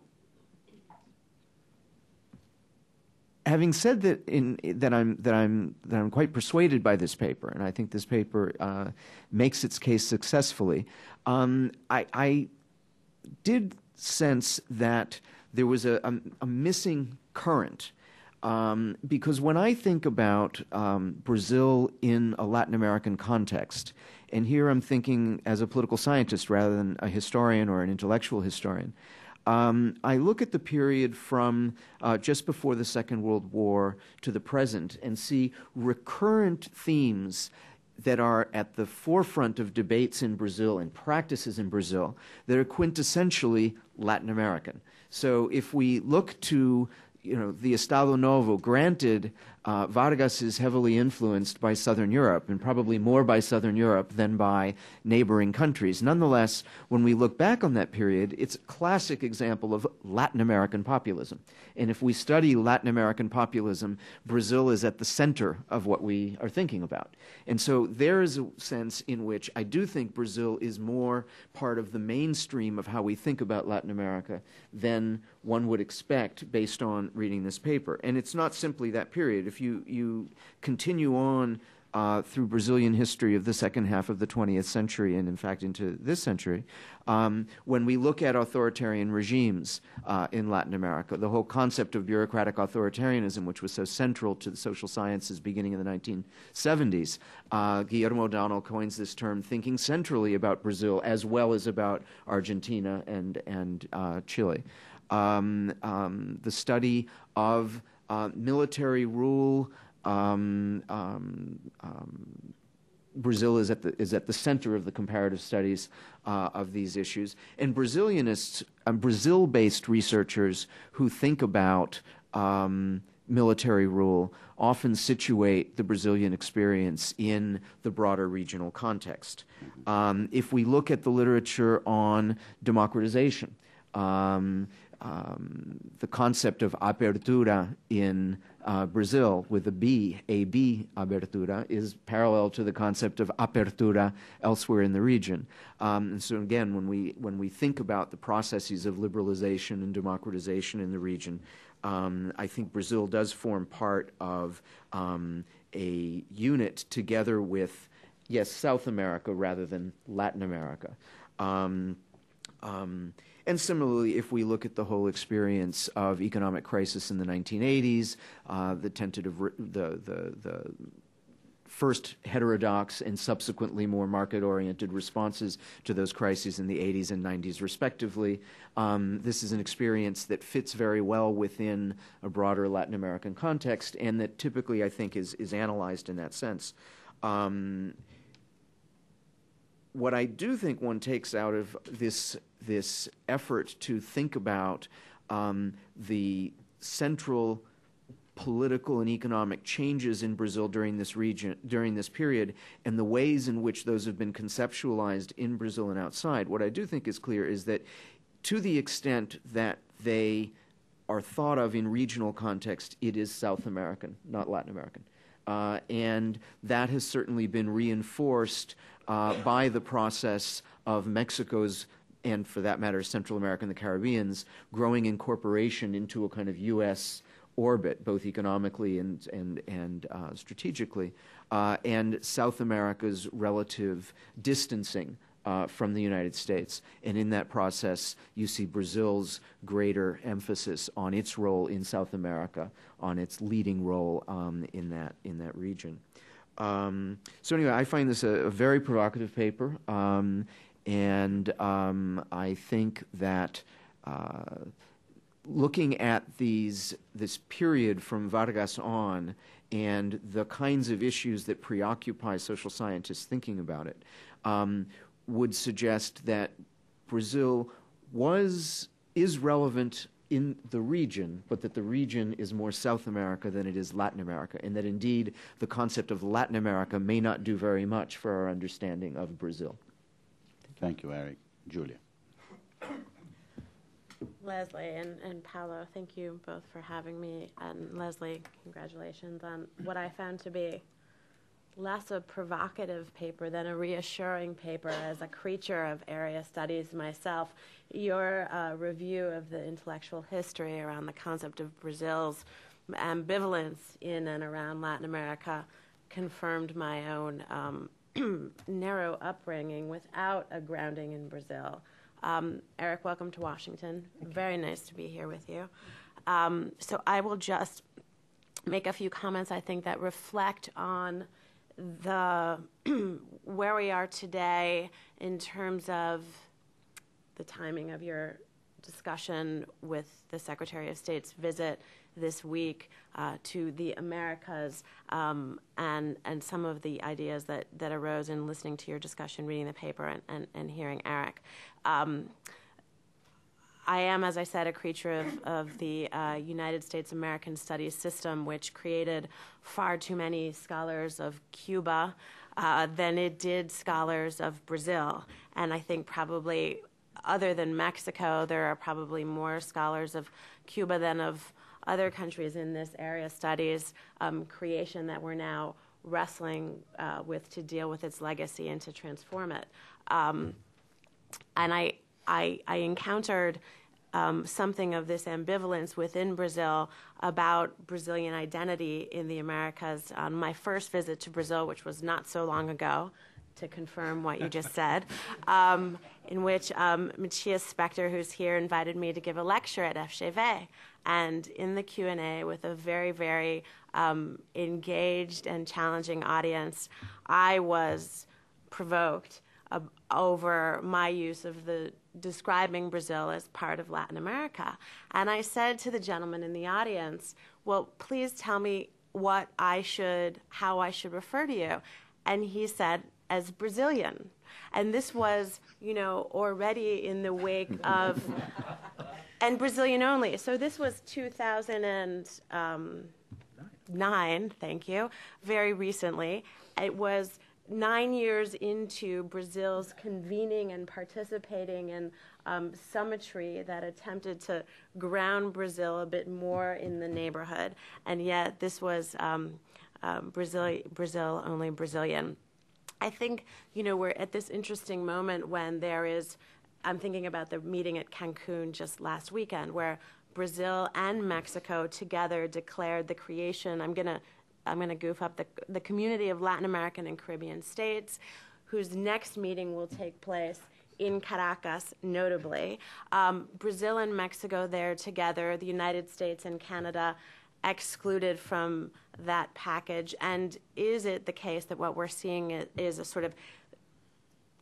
having said that, I'm quite persuaded by this paper, and I think this paper makes its case successfully. I did sense that there was a missing current, because when I think about Brazil in a Latin American context, and here I'm thinking as a political scientist rather than a historian or an intellectual historian, I look at the period from just before the Second World War to the present and see recurrent themes that are at the forefront of debates in Brazil and practices in Brazil that are quintessentially Latin American. So if we look to the Estado Novo, granted, Vargas is heavily influenced by Southern Europe, and probably more by Southern Europe than by neighboring countries. Nonetheless, when we look back on that period, it's a classic example of Latin American populism. And if we study Latin American populism, Brazil is at the center of what we are thinking about. And so there is a sense in which I do think Brazil is more part of the mainstream of how we think about Latin America than one would expect based on reading this paper. And it's not simply that period. If you continue on through Brazilian history of the second half of the 20th century and, in fact, into this century, when we look at authoritarian regimes in Latin America, the whole concept of bureaucratic authoritarianism, which was so central to the social sciences beginning in the 1970s, Guillermo O'Donnell coins this term, thinking centrally about Brazil as well as about Argentina and Chile. The study of military rule. Brazil is at the center of the comparative studies of these issues, and Brazilianists, Brazil-based researchers who think about military rule often situate the Brazilian experience in the broader regional context. If we look at the literature on democratization, the concept of abertura in Brazil with a B, AB abertura, is parallel to the concept of apertura elsewhere in the region. And so again, when we think about the processes of liberalization and democratization in the region, I think Brazil does form part of a unit together with, yes, South America rather than Latin America. And similarly, if we look at the whole experience of economic crisis in the 1980s, the first heterodox and subsequently more market-oriented responses to those crises in the 80s and 90s, respectively, this is an experience that fits very well within a broader Latin American context, and that typically, I think, is analyzed in that sense. What I do think one takes out of this effort to think about the central political and economic changes in Brazil during this period, and the ways in which those have been conceptualized in Brazil and outside, what I do think is clear is that to the extent that they are thought of in regional context, it is South American, not Latin American. And that has certainly been reinforced by the process of Mexico's, and for that matter, Central America and the Caribbean's, growing incorporation into a kind of U.S. orbit, both economically and strategically, and South America's relative distancing from the United States. And in that process, you see Brazil's greater emphasis on its role in South America, on its leading role in that region. So anyway, I find this a very provocative paper, and I think that looking at this period from Vargas on and the kinds of issues that preoccupy social scientists thinking about it would suggest that Brazil is relevant in the region, but that the region is more South America than it is Latin America, and that indeed the concept of Latin America may not do very much for our understanding of Brazil. Thank you, Eric. Julia. Leslie and Paolo, thank you both for having me. And Leslie, congratulations on what I found to be less a provocative paper than a reassuring paper as a creature of area studies myself. Your review of the intellectual history around the concept of Brazil's ambivalence in and around Latin America confirmed my own narrow upbringing without a grounding in Brazil. Eric, welcome to Washington. Very nice to be here with you. So I will just make a few comments, I think, that reflect on where we are today in terms of the timing of your discussion with the Secretary of State's visit this week to the Americas, and some of the ideas that arose in listening to your discussion, reading the paper, and hearing Eric. I am, as I said, a creature of the United States American Studies system, which created far too many scholars of Cuba than it did scholars of Brazil. And I think probably, other than Mexico, there are probably more scholars of Cuba than of other countries in this area studies creation that we're now wrestling with to deal with its legacy and to transform it. And I encountered something of this ambivalence within Brazil about Brazilian identity in the Americas on my first visit to Brazil, which was not so long ago, to confirm what you just said, in which Matthias Spector, who's here, invited me to give a lecture at FGV. And in the Q&A with a very, very engaged and challenging audience, I was provoked over my use of describing Brazil as part of Latin America. And I said to the gentleman in the audience, well, please tell me how I should refer to you. And he said, as Brazilian. And this was, already in the wake of, and Brazilian only. So this was 2009, thank you, very recently. It was 9 years into Brazil's convening and participating in summitry that attempted to ground Brazil a bit more in the neighborhood. And yet this was Brazil only Brazilian. I think, we're at this interesting moment when I'm thinking about the meeting at Cancun just last weekend, where Brazil and Mexico together declared the creation, I'm gonna goof up, the Community of Latin American and Caribbean States, whose next meeting will take place in Caracas, notably. Brazil and Mexico there together, the United States and Canada excluded from that package. And is it the case that what we're seeing is a sort of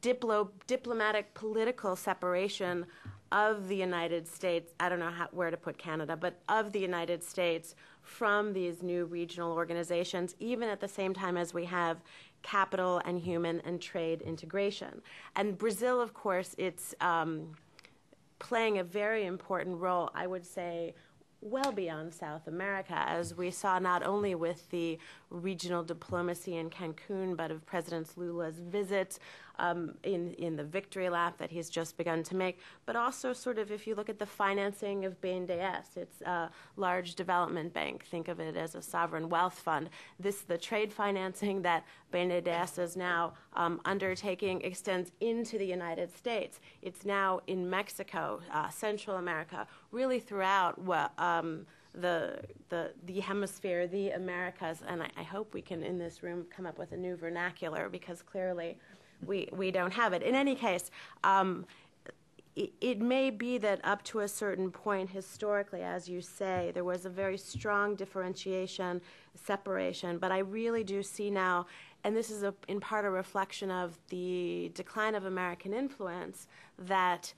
diplomatic political separation of the United States, I don't know where to put Canada, but of the United States from these new regional organizations, even at the same time as we have capital and human and trade integration. And Brazil, of course, it's playing a very important role, I would say, well beyond South America, as we saw not only with the regional diplomacy in Cancun, but of President Lula's visit in the victory lap that he's just begun to make, but also sort of if you look at the financing of BNDES, it's a large development bank. Think of it as a sovereign wealth fund. The trade financing that BNDES is now undertaking extends into the United States. It's now in Mexico, Central America, really throughout the hemisphere, the Americas, and I hope we can, in this room, come up with a new vernacular, because clearly we don't have it. In any case, it may be that up to a certain point historically, as you say, there was a very strong differentiation, separation, but I really do see now, and this is in part a reflection of the decline of American influence, that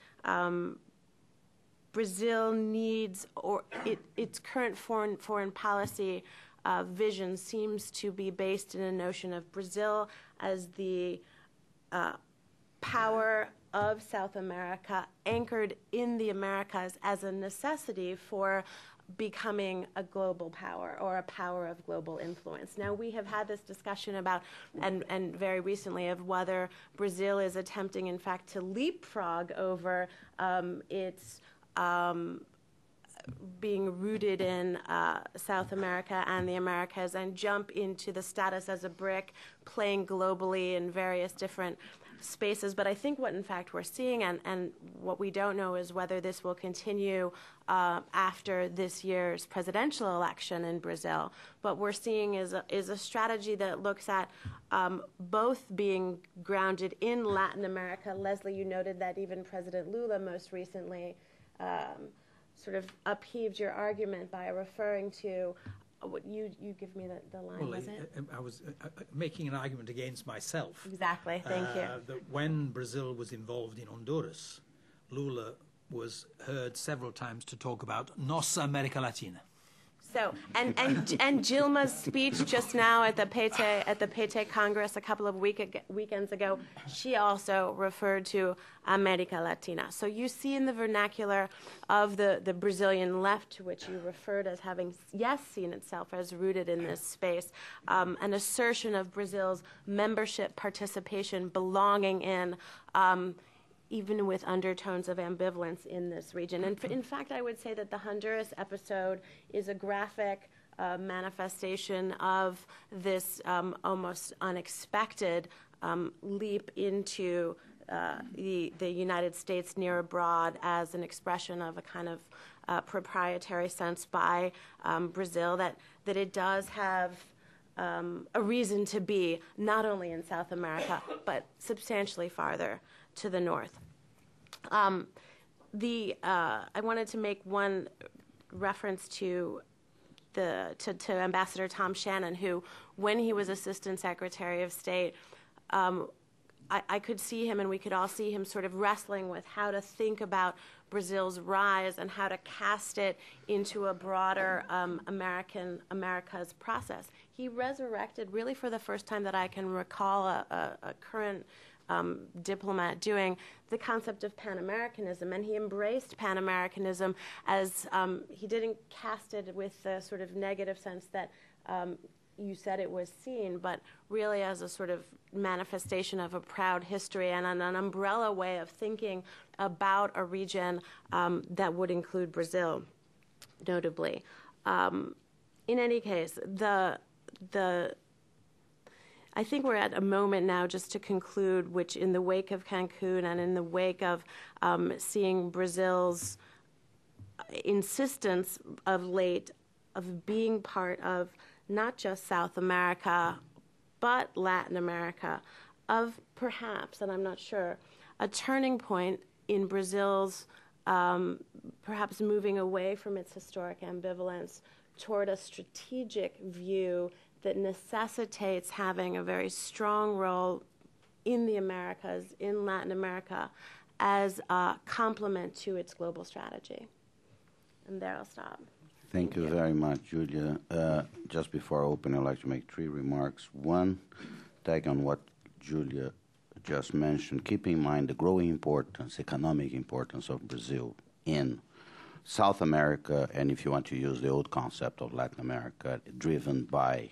Brazil needs, or its current foreign policy vision seems to be based in a notion of Brazil as the power of South America, anchored in the Americas as a necessity for becoming a global power, or a power of global influence. Now, we have had this discussion about, and very recently, of whether Brazil is attempting, in fact, to leapfrog over its being rooted in South America and the Americas, and jump into the status as a brick, playing globally in various different spaces. But I think what, in fact, we're seeing, and what we don't know, is whether this will continue after this year's presidential election in Brazil. What we're seeing is a strategy that looks at both being grounded in Latin America. Leslie, you noted that even President Lula most recently sort of upheaved your argument by referring to what you give me the line, well, was it? I was making an argument against myself. Exactly, thank you. That when Brazil was involved in Honduras, Lula was heard several times to talk about Nossa America Latina. So, and Dilma's speech just now at the PT Congress a couple of weekends ago, she also referred to America Latina. So you see in the vernacular of the Brazilian left, to which you referred as having, yes, seen itself as rooted in this space, an assertion of Brazil's membership, participation, belonging in, even with undertones of ambivalence in this region. And in fact, I would say that the Honduras episode is a graphic manifestation of this almost unexpected leap into the United States near abroad as an expression of a kind of proprietary sense by Brazil, that it does have a reason to be, not only in South America, but substantially farther to the north. I wanted to make one reference to Ambassador Tom Shannon, who, when he was Assistant Secretary of State, I could see him, and we could all see him, sort of wrestling with how to think about Brazil's rise and how to cast it into a broader America's process. He resurrected, really for the first time that I can recall, a current diplomat doing, the concept of Pan-Americanism, and he embraced Pan-Americanism as he didn't cast it with the sort of negative sense that you said it was seen, but really as a sort of manifestation of a proud history and an umbrella way of thinking about a region that would include Brazil, notably. In any case, I think we're at a moment now, just to conclude, which in the wake of Cancun and in the wake of seeing Brazil's insistence of late of being part of not just South America, but Latin America, of perhaps, and I'm not sure, a turning point in Brazil's perhaps moving away from its historic ambivalence toward a strategic view that necessitates having a very strong role in the Americas, in Latin America, as a complement to its global strategy. And there I'll stop. Thank you very much, Julia. Just before I open, I'd like to make 3 remarks. One, tag on what Julia just mentioned, keep in mind the growing importance, economic importance of Brazil in South America, and if you want to use the old concept of Latin America, driven by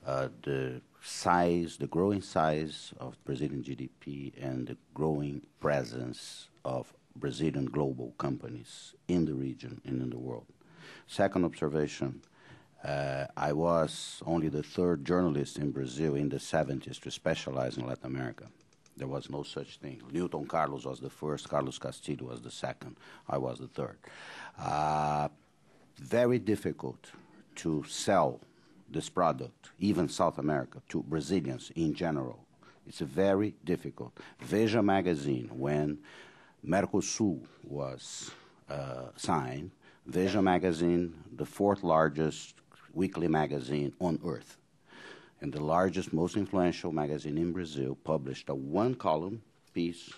the size, the growing size of Brazilian GDP and the growing presence of Brazilian global companies in the region and in the world. Second observation, I was only the 3rd journalist in Brazil in the 70s to specialize in Latin America. There was no such thing. Newton Carlos was the first, Carlos Castillo was the second, I was the 3rd. Very difficult to sell this product, even South America, to Brazilians in general. It's very difficult. Veja magazine, when Mercosul was signed, Veja magazine, the 4th largest weekly magazine on earth, and the largest, most influential magazine in Brazil, published a 1-column piece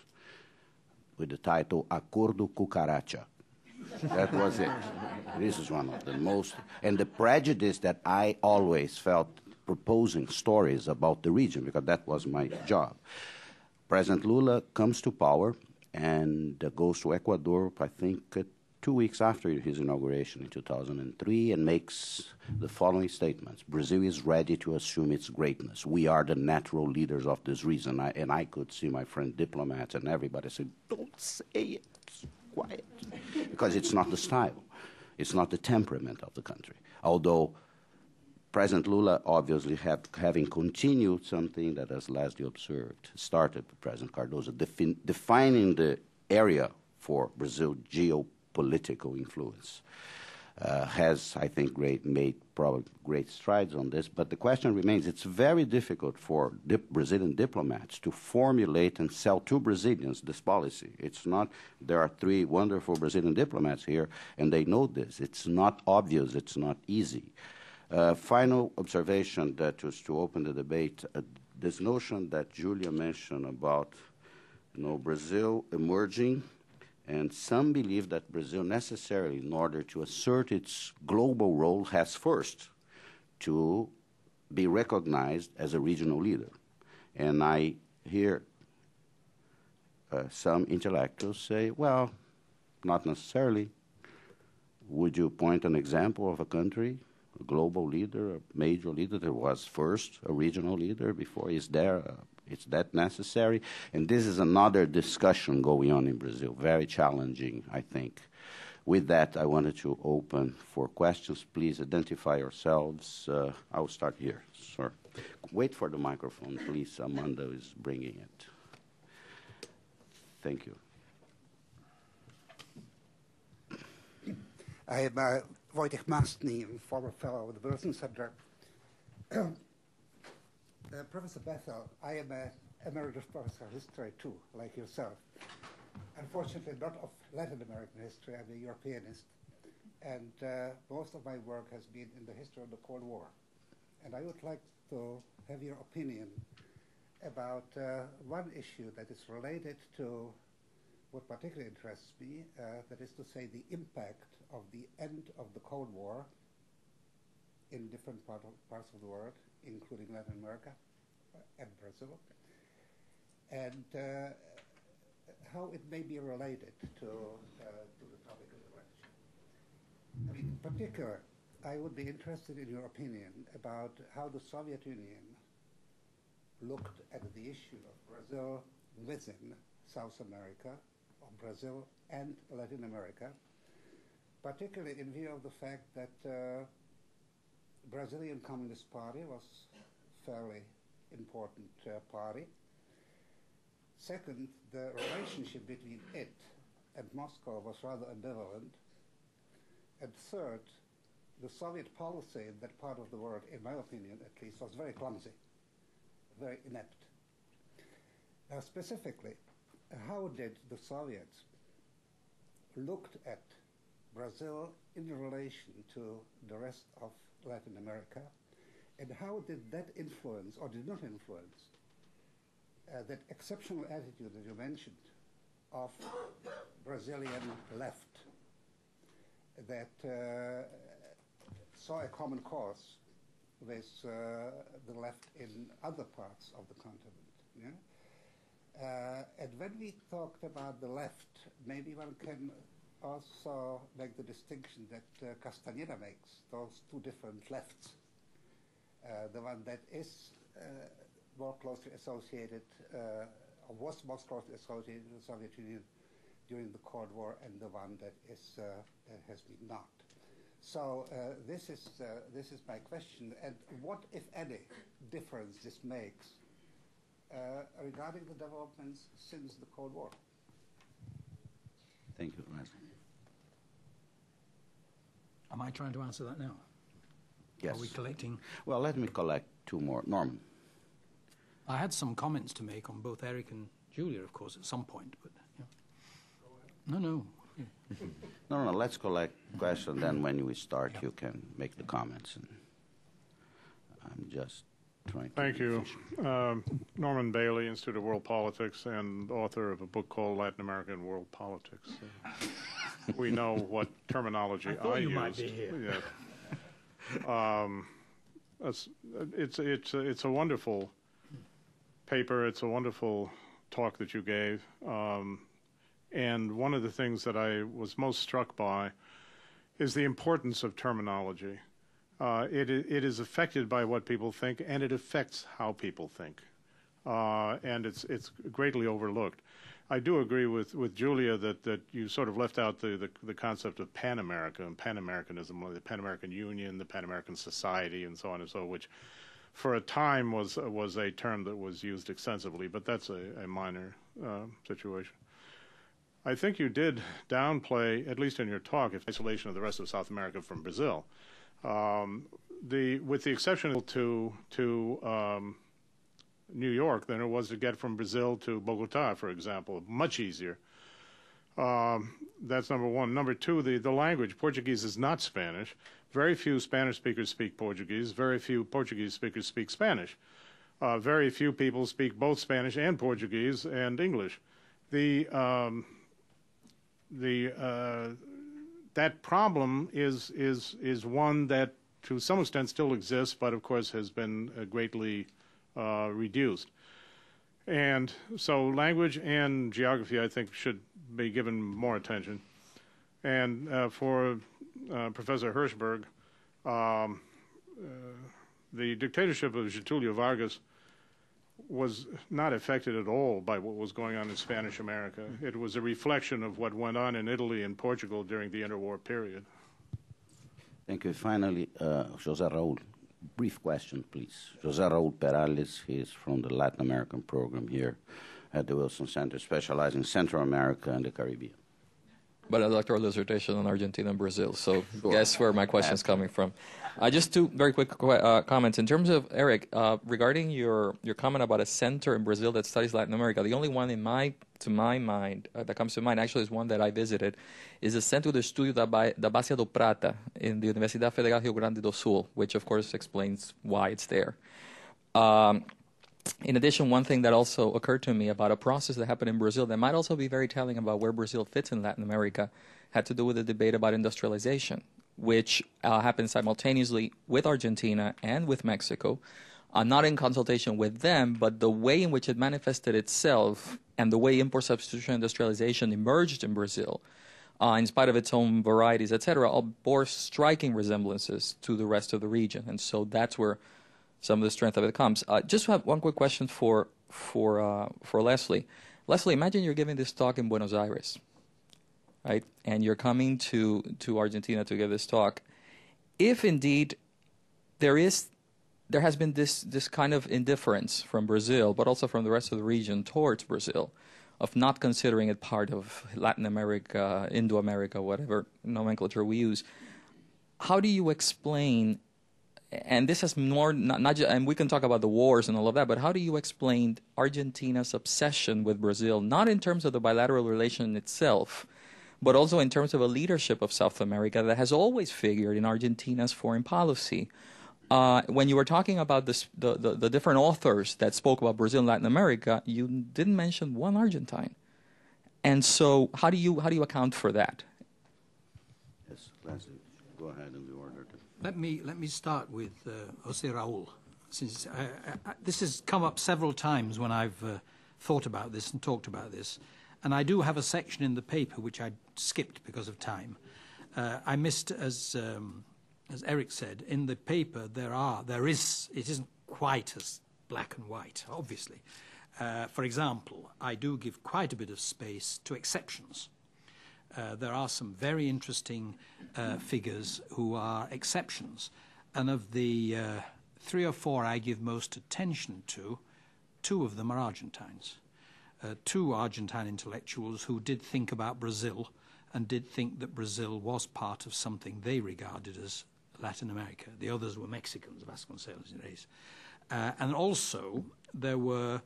with the title Acordo Cucaracha. That was it. This is one of the most, and the prejudice that I always felt proposing stories about the region, because that was my job. President Lula comes to power and goes to Ecuador, I think, 2 weeks after his inauguration in 2003, and makes the following statements. Brazil is ready to assume its greatness. We are the natural leaders of this region. And I could see my friend diplomats and everybody say, don't say it, quiet, because it's not the style. It's not the temperament of the country. Although President Lula, obviously, having continued something that, as Leslie observed, started with President Cardoso, defining the area for Brazil geopolitical influence, has, I think, made probably great strides on this. But the question remains, it's very difficult for Brazilian diplomats to formulate and sell to Brazilians this policy. It's not, there are 3 wonderful Brazilian diplomats here, and they know this. It's not obvious, it's not easy. Final observation that was to open the debate, this notion that Julia mentioned about, Brazil emerging, and some believe that Brazil necessarily, in order to assert its global role, has first to be recognized as a regional leader. And I hear some intellectuals say, well, not necessarily. Would you point an example of a country, a global leader, a major leader that was first a regional leader before? Is that necessary? And this is another discussion going on in Brazil, very challenging, I think. With that, I wanted to open for questions. Please identify yourselves. I will start here, sir. Wait for the microphone, please. Amanda is bringing it. Thank you. I am Wojtek Mastny, former fellow of the Wilson Center. Professor Bethel, I am an emeritus professor of history too, like yourself. Unfortunately, not of Latin American history. I'm a Europeanist, and most of my work has been in the history of the Cold War. And I would like to have your opinion about one issue that is related to what particularly interests me, that is to say the impact of the end of the Cold War in different parts of the world, including Latin America and Brazil, and how it may be related to the topic of the lecture. I mean, in particular, I would be interested in your opinion about how the Soviet Union looked at the issue of Brazil within South America, or Brazil and Latin America, particularly in view of the fact that Brazilian Communist Party was a fairly important party. Second, the relationship between it and Moscow was rather ambivalent. And third, the Soviet policy in that part of the world, in my opinion at least, was very clumsy, very inept. Now specifically, how did the Soviets looked at Brazil in relation to the rest of Latin America, and how did that influence, or did not influence, that exceptional attitude that you mentioned of Brazilian left that saw a common cause with the left in other parts of the continent. Yeah? And when we talked about the left, maybe one can also make the distinction that Castaneda makes, those two different lefts. The one that is more closely associated, or was most closely associated with the Soviet Union during the Cold War, and the one that is has been not. So this is my question, and what, if any, difference this makes regarding the developments since the Cold War? Thank you, Leslie. Am I trying to answer that now? Yes. Are we collecting? Well, let me collect two more. Norman. I had some comments to make on both Eric and Julia, of course, at some point, but yeah. No. Yeah. No, let's collect questions, then when we start, you can make the comments. And I'm just trying to... Thank you. Norman Bailey, Institute of World Politics, and author of a book called Latin American World Politics. We know what terminology I you used. might be here. Yeah. It's a wonderful paper. It's a wonderful talk that you gave. And one of the things that I was most struck by is the importance of terminology. It is affected by what people think, and it affects how people think. And it's greatly overlooked. I do agree with Julia that you sort of left out the concept of Pan-America and Pan-Americanism, the Pan-American Union, the Pan-American Society, and so on and so, which for a time was a term that was used extensively, but that's a minor situation. I think you did downplay, at least in your talk, isolation of the rest of South America from Brazil. With the exception to New York than it was to get from Brazil to Bogota, for example, much easier. That's number one. Number two, the language. Portuguese is not Spanish. Very few Spanish speakers speak Portuguese. Very few Portuguese speakers speak Spanish. Very few people speak both Spanish and Portuguese and English. That problem is one that to some extent still exists, but of course has been greatly reduced. And so language and geography, I think, should be given more attention. And for Professor Hirschberg, the dictatorship of Getulio Vargas was not affected at all by what was going on in Spanish America. It was a reflection of what went on in Italy and Portugal during the interwar period. Thank you. Finally, José Raúl, brief question, please. José Raúl Perales, he is from the Latin American program here at the Wilson Center, specializing in Central America and the Caribbean. But a doctoral dissertation on Argentina and Brazil, so guess where my question is coming from. Just two very quick comments. In terms of, Eric, regarding your comment about a center in Brazil that studies Latin America, the only one to my mind, that comes to mind, actually is one that I visited, is the Centro de Estudio da Bacia do Prata in the Universidade Federal Rio Grande do Sul, which of course explains why it's there. In addition, one thing that also occurred to me about a process that happened in Brazil that might also be very telling about where Brazil fits in Latin America had to do with the debate about industrialization, which happened simultaneously with Argentina and with Mexico, not in consultation with them, but the way in which it manifested itself and the way import substitution industrialization emerged in Brazil, in spite of its own varieties, etc., all bore striking resemblances to the rest of the region. And so that's where some of the strength of it comes. Just have one quick question for Leslie. Leslie, imagine you're giving this talk in Buenos Aires, right? And you're coming to Argentina to give this talk. If indeed there has been this kind of indifference from Brazil, but also from the rest of the region towards Brazil, of not considering it part of Latin America, Indo-America, whatever nomenclature we use, how do you explain? And this has more, not just, and we can talk about the wars and all of that, but how do you explain Argentina's obsession with Brazil, not in terms of the bilateral relation itself, but also in terms of a leadership of South America that has always figured in Argentina's foreign policy? When you were talking about the different authors that spoke about Brazil and Latin America, you didn't mention one Argentine. And so how do you account for that? Yes, Leslie, go ahead in the order. Let me start with Jose Raul, since this has come up several times when I've thought about this and talked about this, and I do have a section in the paper which I skipped because of time. I missed, as Eric said, in the paper it isn't quite as black and white, obviously. For example, I do give quite a bit of space to exceptions. There are some very interesting figures who are exceptions. And of the 3 or 4 I give most attention to, 2 of them are Argentines. 2 Argentine intellectuals who did think about Brazil and did think that Brazil was part of something they regarded as Latin America. The others were Mexicans, Vasconcelos and Reis. And also, there were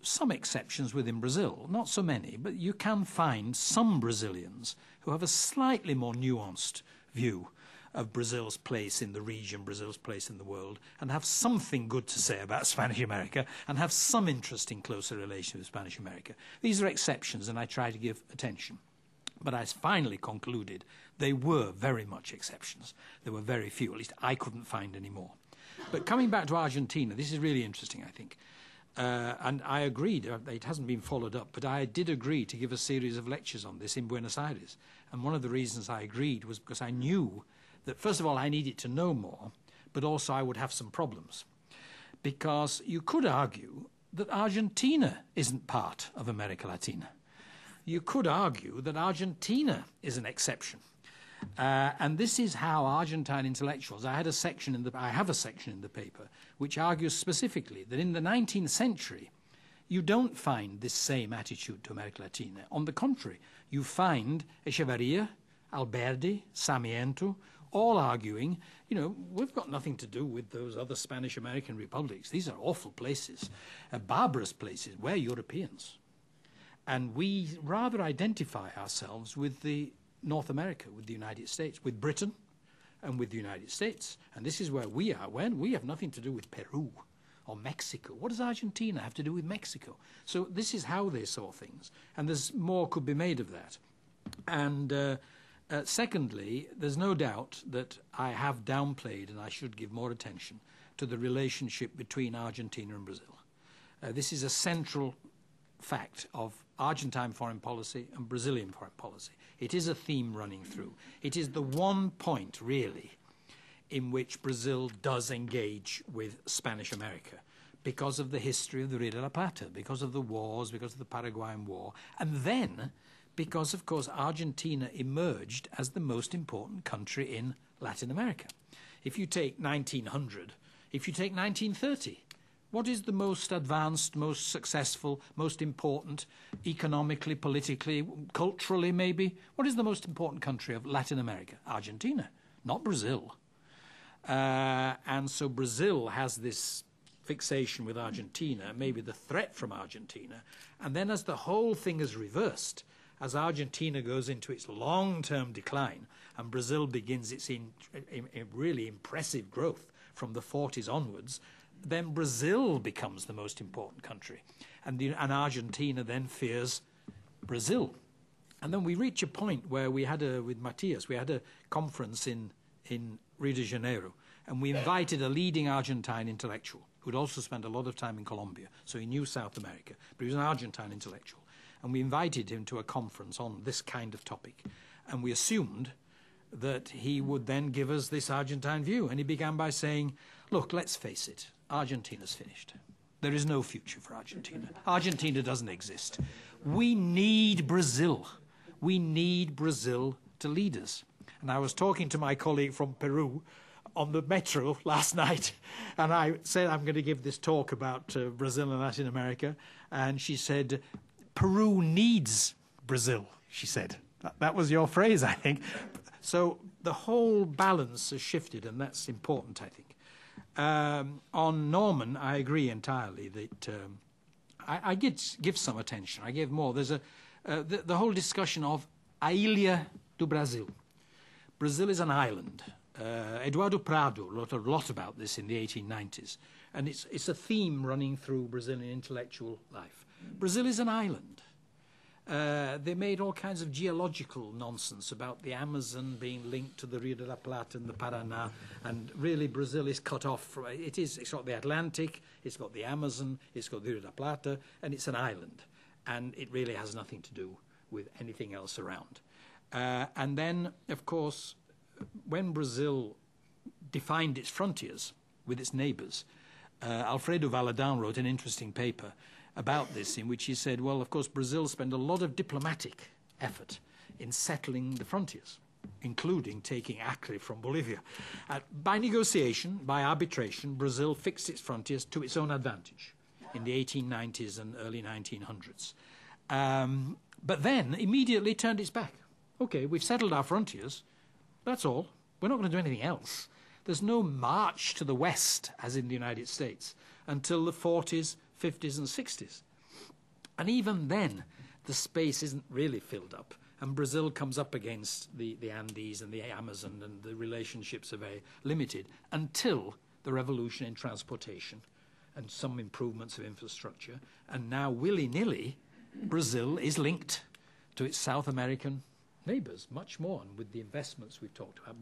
some exceptions within Brazil, not so many, but you can find some Brazilians who have a slightly more nuanced view of Brazil's place in the region, Brazil's place in the world, and have something good to say about Spanish America and have some interest in closer relations with Spanish America. These are exceptions, and I try to give attention. But I finally concluded they were very much exceptions. There were very few, at least I couldn't find any more. But coming back to Argentina, this is really interesting, I think. And I agreed, it hasn't been followed up, but I did agree to give a series of lectures on this in Buenos Aires. And one of the reasons I agreed was because I knew that, first of all, I needed to know more, but also I would have some problems. Because you could argue that Argentina isn't part of America Latina. You could argue that Argentina is an exception. And this is how Argentine intellectuals, I have a section in the paper which argues specifically that in the 19th century you don't find this same attitude to America Latina. On the contrary, you find Echeverria, Alberdi, Sarmiento, all arguing, we've got nothing to do with those other Spanish American republics. These are awful places, barbarous places. We're Europeans. And we rather identify ourselves with the North America, with the United States, with Britain and with the United States. And this is where we are. When we have nothing to do with Peru or Mexico. What does Argentina have to do with Mexico? So this is how they saw things. And there's more could be made of that. And secondly, there's no doubt that I have downplayed, and I should give more attention, to the relationship between Argentina and Brazil. This is a central fact of Argentine foreign policy and Brazilian foreign policy. It is a theme running through. It is the one point, really, in which Brazil does engage with Spanish America because of the history of the Rio de la Plata, because of the wars, because of the Paraguayan War, and then because, of course, Argentina emerged as the most important country in Latin America. If you take 1900, if you take 1930, what is the most advanced, most successful, most important, economically, politically, culturally maybe? What is the most important country of Latin America? Argentina, not Brazil. And so Brazil has this fixation with Argentina, maybe the threat from Argentina. And then as the whole thing is reversed, as Argentina goes into its long-term decline and Brazil begins its really impressive growth from the 40s onwards, then Brazil becomes the most important country. And Argentina then fears Brazil. And then we reach a point where we had with Matias, we had a conference in Rio de Janeiro, and we invited a leading Argentine intellectual who'd also spent a lot of time in Colombia, so he knew South America, but he was an Argentine intellectual. And we invited him to a conference on this kind of topic. And we assumed that he would then give us this Argentine view. And he began by saying, look, let's face it, Argentina's finished. There is no future for Argentina. Argentina doesn't exist. We need Brazil. We need Brazil to lead us. And I was talking to my colleague from Peru on the metro last night, and I said I'm going to give this talk about Brazil and Latin America, and she said, Peru needs Brazil, she said. That was your phrase, I think. So the whole balance has shifted, and that's important, I think. On Norman, I agree entirely that I did give some attention. I gave more. There's the whole discussion of a ilha do Brasil. Brazil is an island. Eduardo Prado wrote a lot about this in the 1890s, and it's a theme running through Brazilian intellectual life. Brazil is an island. They made all kinds of geological nonsense about the Amazon being linked to the Rio de la Plata and the Paraná, and really Brazil is cut off from it. It's got the Atlantic, it's got the Amazon, it's got the Rio de la Plata, and it's an island, and it really has nothing to do with anything else around. And then, of course, when Brazil defined its frontiers with its neighbours, Alfredo Valadão wrote an interesting paper about this, in which he said, well, of course, Brazil spent a lot of diplomatic effort in settling the frontiers, including taking Acre from Bolivia. By negotiation, by arbitration, Brazil fixed its frontiers to its own advantage in the 1890s and early 1900s. But then immediately turned its back. Okay, we've settled our frontiers. That's all. We're not going to do anything else. There's no march to the west, as in the United States, until the 40s, 50s and 60s. And even then, the space isn't really filled up. And Brazil comes up against the Andes and the Amazon, and the relationships are very limited until the revolution in transportation and some improvements of infrastructure. And now, willy-nilly, Brazil is linked to its South American neighbours much more. And with the investments we've talked about,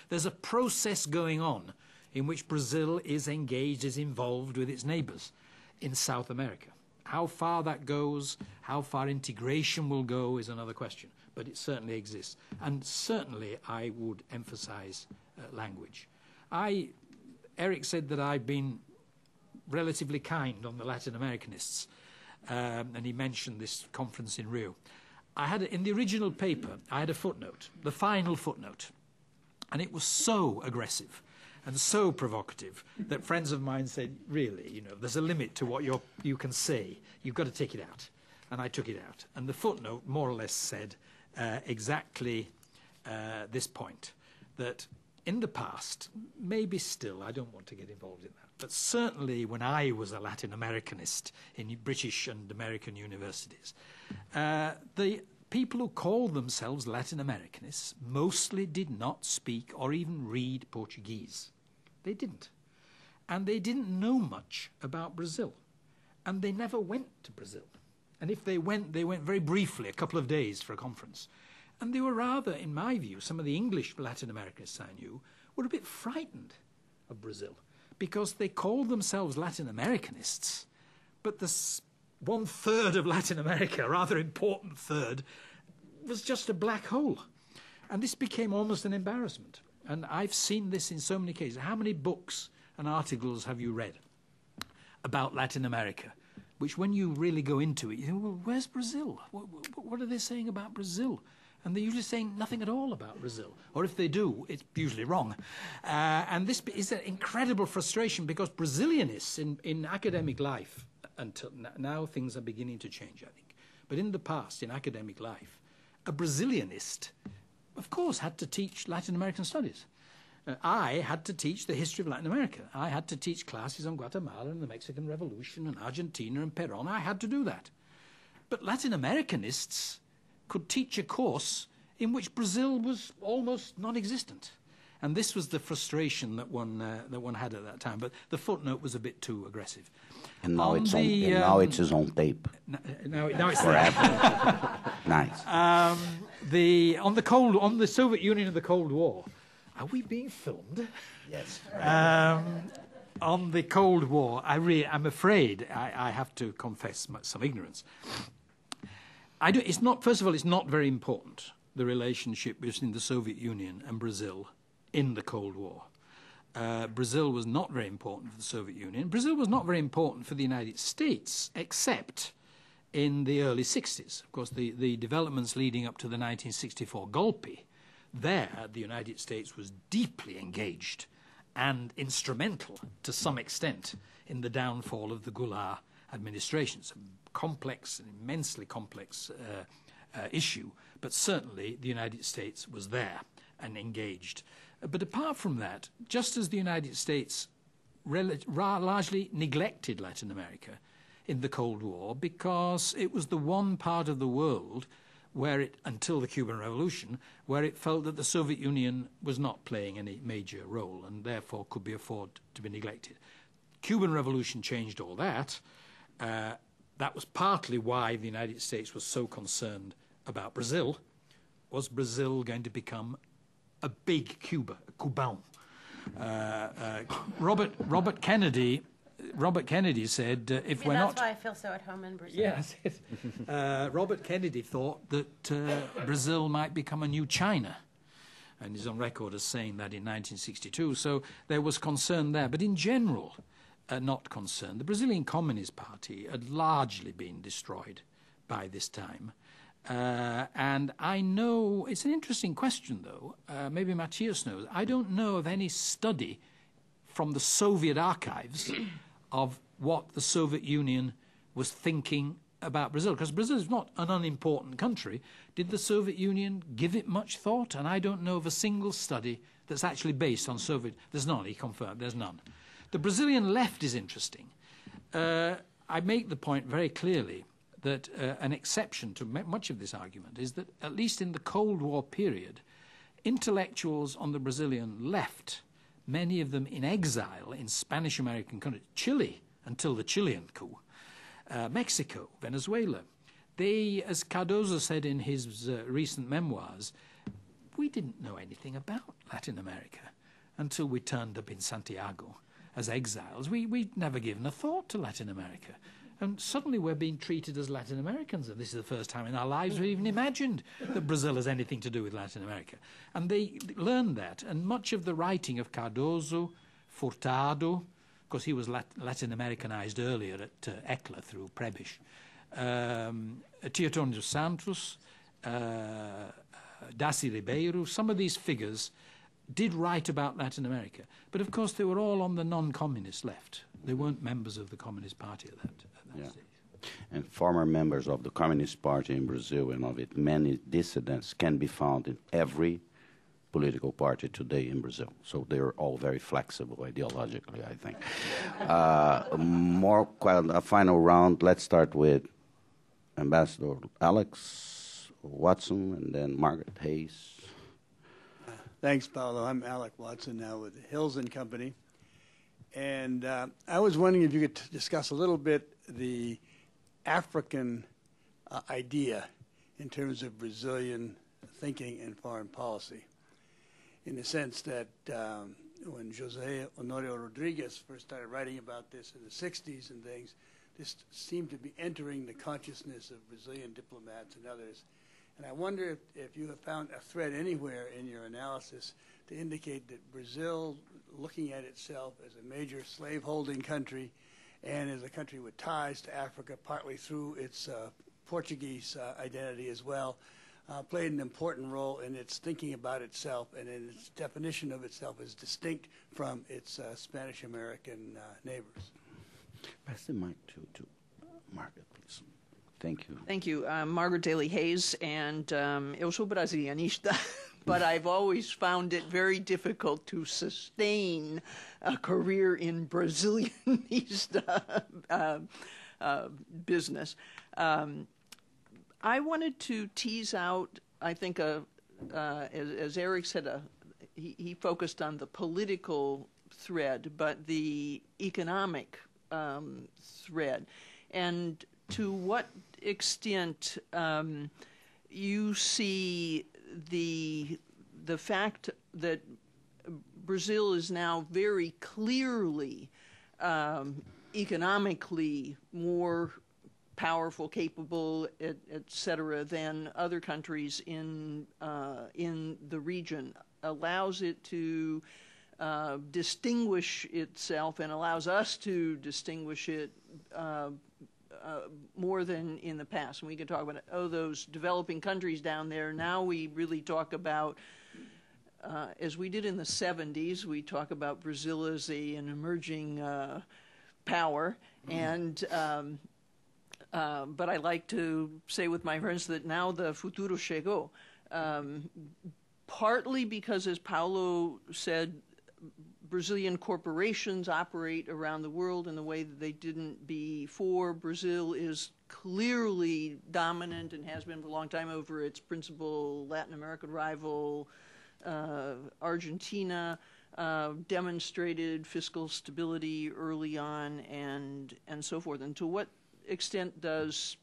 there's a process going on in which Brazil is engaged, is involved with its neighbours in South America. How far that goes, how far integration will go is another question, but it certainly exists. And certainly I would emphasize language. Eric said that I've been relatively kind on the Latin Americanists, and he mentioned this conference in Rio. In the original paper, I had a footnote, the final footnote, and it was so aggressive and so provocative that friends of mine said, really, there's a limit to what you can say. You've got to take it out. And I took it out. And the footnote more or less said exactly this point, that in the past, maybe still, I don't want to get involved in that, but certainly when I was a Latin Americanist in British and American universities, the people who called themselves Latin Americanists mostly did not speak or even read Portuguese. They didn't. And they didn't know much about Brazil. And they never went to Brazil. And if they went very briefly, a couple of days for a conference. And they were rather, in my view, some of the English Latin Americanists I knew were a bit frightened of Brazil, because they called themselves Latin Americanists, but the 1/3 of Latin America, a rather important third, was just a black hole. And this became almost an embarrassment. And I've seen this in so many cases. How many books and articles have you read about Latin America, which when you really go into it, you think, well, where's Brazil? What are they saying about Brazil? And they're usually saying nothing at all about Brazil. Or if they do, it's usually wrong. And this is an incredible frustration, because Brazilianists in academic life, until now things are beginning to change, I think. But in the past, in academic life, a Brazilianist, of course, had to teach Latin American studies. I had to teach the history of Latin America. I had to teach classes on Guatemala and the Mexican Revolution and Argentina and Peron. I had to do that. But Latin Americanists could teach a course in which Brazil was almost non-existent. And this was the frustration that one had at that time. But the footnote was a bit too aggressive. And now it is on tape. Now it's forever. Nice. On the Soviet Union and the Cold War, are we being filmed? Yes. On the Cold War, I'm afraid I have to confess some ignorance. First of all, it's not very important, the relationship between the Soviet Union and Brazil in the Cold War. Brazil was not very important for the Soviet Union. Brazil was not very important for the United States, except in the early 60s. Of course, the developments leading up to the 1964 Golpe, there the United States was deeply engaged and instrumental to some extent in the downfall of the Goulart administration. It's a complex, an immensely complex issue, but certainly the United States was there and engaged. But apart from that, just as the United States largely neglected Latin America in the Cold War, because it was the one part of the world where until the Cuban Revolution, where it felt that the Soviet Union was not playing any major role and therefore could be afforded to be neglected. Cuban Revolution changed all that. that was partly why the United States was so concerned about Brazil. Was Brazil going to become a big Cuba, a Cuban? Robert Kennedy said, if we're not... That's why I feel so at home in Brazil. Yes. Robert Kennedy thought that Brazil might become a new China, and he's on record as saying that in 1962. So there was concern there. But in general, not concern. The Brazilian Communist Party had largely been destroyed by this time. And I know, it's an interesting question, though. Maybe Matthias knows. I don't know of any study from the Soviet archives of what the Soviet Union was thinking about Brazil, because Brazil is not an unimportant country. Did the Soviet Union give it much thought? And I don't know of a single study that's actually based on Soviet. There's none, he confirmed, there's none. The Brazilian left is interesting. I make the point very clearly that an exception to much of this argument is that, at least in the Cold War period, intellectuals on the Brazilian left, many of them in exile in Spanish-American countries, Chile until the Chilean coup, Mexico, Venezuela, they, as Cardozo said in his recent memoirs, we didn't know anything about Latin America until we turned up in Santiago as exiles. We'd never given a thought to Latin America. And suddenly we're being treated as Latin Americans, and this is the first time in our lives we've even imagined that Brazil has anything to do with Latin America. And they learned that, and much of the writing of Cardozo, Furtado, because he was Latin Americanized earlier at ECLA through Prebisch, Teotonio dos Santos, Darcy Ribeiro, some of these figures did write about Latin America. But of course they were all on the non-communist left. They weren't members of the Communist Party at that stage. And former members of the Communist Party in Brazil and of it, many dissidents can be found in every political party today in Brazil. So they're all very flexible ideologically, I think. A final round. Let's start with Ambassador Alex Watson and then Margaret Hayes. Thanks, Paolo. I'm Alec Watson now with Hills and Company. And I was wondering if you could discuss a little bit the African idea in terms of Brazilian thinking and foreign policy, in the sense that when José Honorio Rodrigues first started writing about this in the 60s and things, this seemed to be entering the consciousness of Brazilian diplomats and others. And I wonder if you have found a thread anywhere in your analysis to indicate that Brazil, looking at itself as a major slave-holding country and as a country with ties to Africa, partly through its Portuguese identity as well, played an important role in its thinking about itself and in its definition of itself as distinct from its Spanish-American neighbors. Pass the mic to Margaret, please. Thank you. Thank you. Margaret Daly Hayes, and eu sou brasilianista, but I've always found it very difficult to sustain a career in Brazilianista business. I wanted to tease out, I think, as Eric said, he focused on the political thread, but the economic thread. And to what extent you see the fact that Brazil is now very clearly economically more powerful, capable, et cetera, than other countries in the region, allows it to distinguish itself and allows us to distinguish it more than in the past. And we can talk about, those developing countries down there. Now we really talk about, as we did in the 70s, we talk about Brazil as an emerging power. And but I like to say with my friends that now the futuro chegou. Partly because, as Paulo said, Brazilian corporations operate around the world in the way that they didn't before. Brazil is clearly dominant and has been for a long time over its principal Latin American rival, Argentina, demonstrated fiscal stability early on and so forth. And to what extent does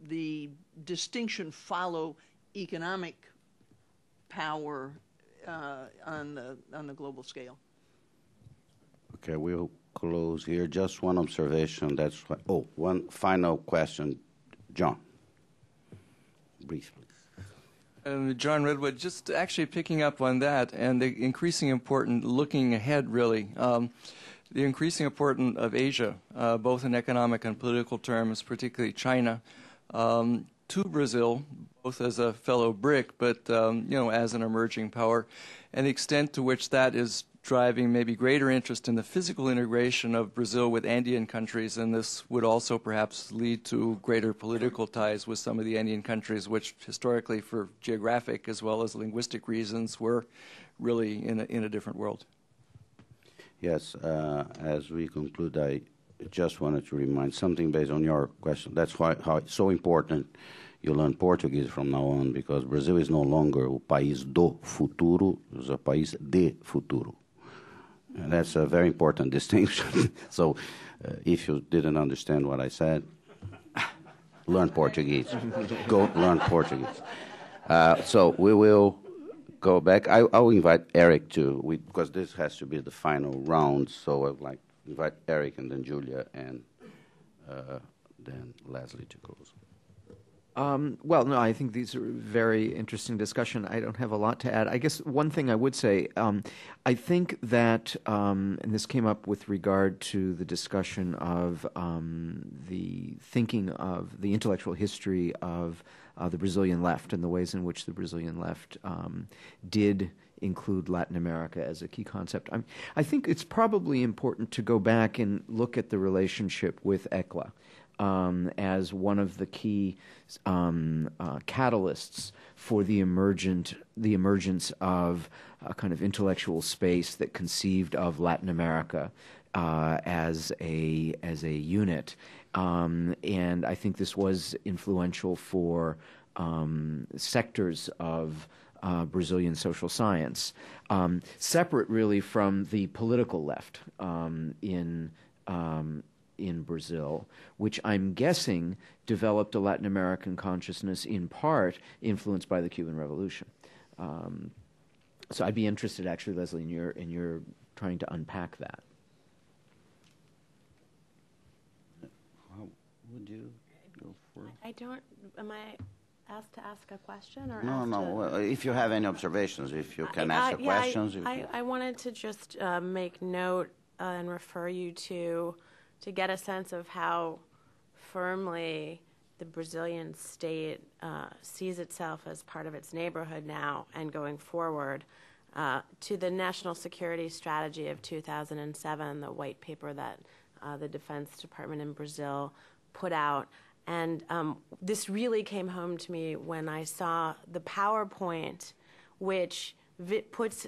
the distinction follow economic power on the global scale? Okay, we'll close here. Just one observation. That's why. Oh, one final question, John. Brief, please. John Redwood, just actually picking up on that and the increasing importance, looking ahead really, the increasing importance of Asia, both in economic and political terms, particularly China, to Brazil, both as a fellow BRIC, but as an emerging power, and the extent to which that is driving maybe greater interest in the physical integration of Brazil with Andean countries, and this would also perhaps lead to greater political ties with some of the Andean countries, which historically, for geographic as well as linguistic reasons, were really in a different world. Yes, as we conclude, I just wanted to remind something based on your question. That's why how it's so important you learn Portuguese from now on, because Brazil is no longer o país do futuro, it's a país de futuro. And that's a very important distinction. So if you didn't understand what I said, learn Portuguese. Go learn Portuguese. So we will go back. I'll invite Eric too, because this has to be the final round. So I'd like to invite Eric and then Julia and then Leslie to close. Well, no, I think these are very interesting discussion. I don't have a lot to add. I guess one thing I would say, I think that, and this came up with regard to the discussion of the thinking of the intellectual history of the Brazilian left and the ways in which the Brazilian left did include Latin America as a key concept. I think it's probably important to go back and look at the relationship with ECLA. As one of the key catalysts for the emergence of a kind of intellectual space that conceived of Latin America as a unit, and I think this was influential for sectors of Brazilian social science, separate really from the political left in Brazil, which I'm guessing developed a Latin American consciousness in part influenced by the Cuban Revolution. So I'd be interested, actually, Leslie, in your trying to unpack that. How would you go for it? I don't. Am I asked to ask a question or? No. Well, if you have any observations, if you can ask the questions. I wanted to just make note and refer you to get a sense of how firmly the Brazilian state sees itself as part of its neighborhood now and going forward, to the National Security Strategy of 2007, the white paper that the Defense Department in Brazil put out. And this really came home to me when I saw the PowerPoint, which puts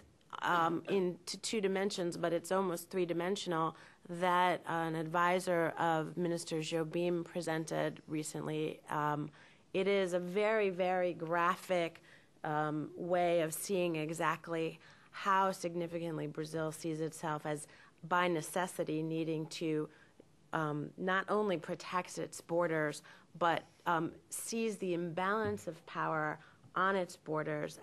into two dimensions, but it's almost three-dimensional, that an advisor of Minister Jobim presented recently. It is a very, very graphic way of seeing exactly how significantly Brazil sees itself as, by necessity, needing to not only protect its borders, but sees the imbalance of power on its borders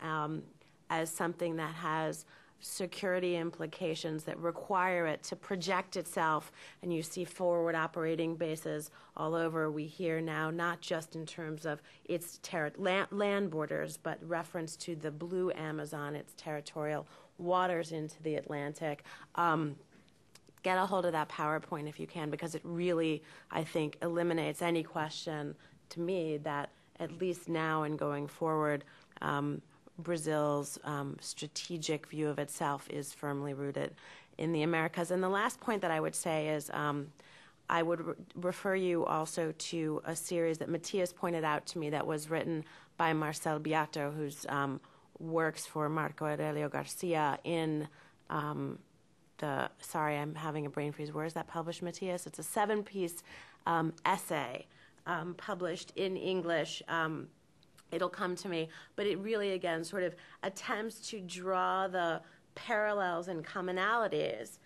as something that has security implications that require it to project itself. And you see forward operating bases all over. We hear now, not just in terms of its land borders, but reference to the blue Amazon, its territorial waters into the Atlantic. Get a hold of that PowerPoint if you can, because it really, I think, eliminates any question to me that at least now and going forward, Brazil's strategic view of itself is firmly rooted in the Americas. And the last point that I would say is I would refer you also to a series that Matthias pointed out to me that was written by Marcel Beato, who's works for Marco Aurelio Garcia in sorry, I'm having a brain freeze. Where is that published, Matthias? It's a 7-piece essay published in English. It'll come to me, but it really, again, sort of attempts to draw the parallels and commonalities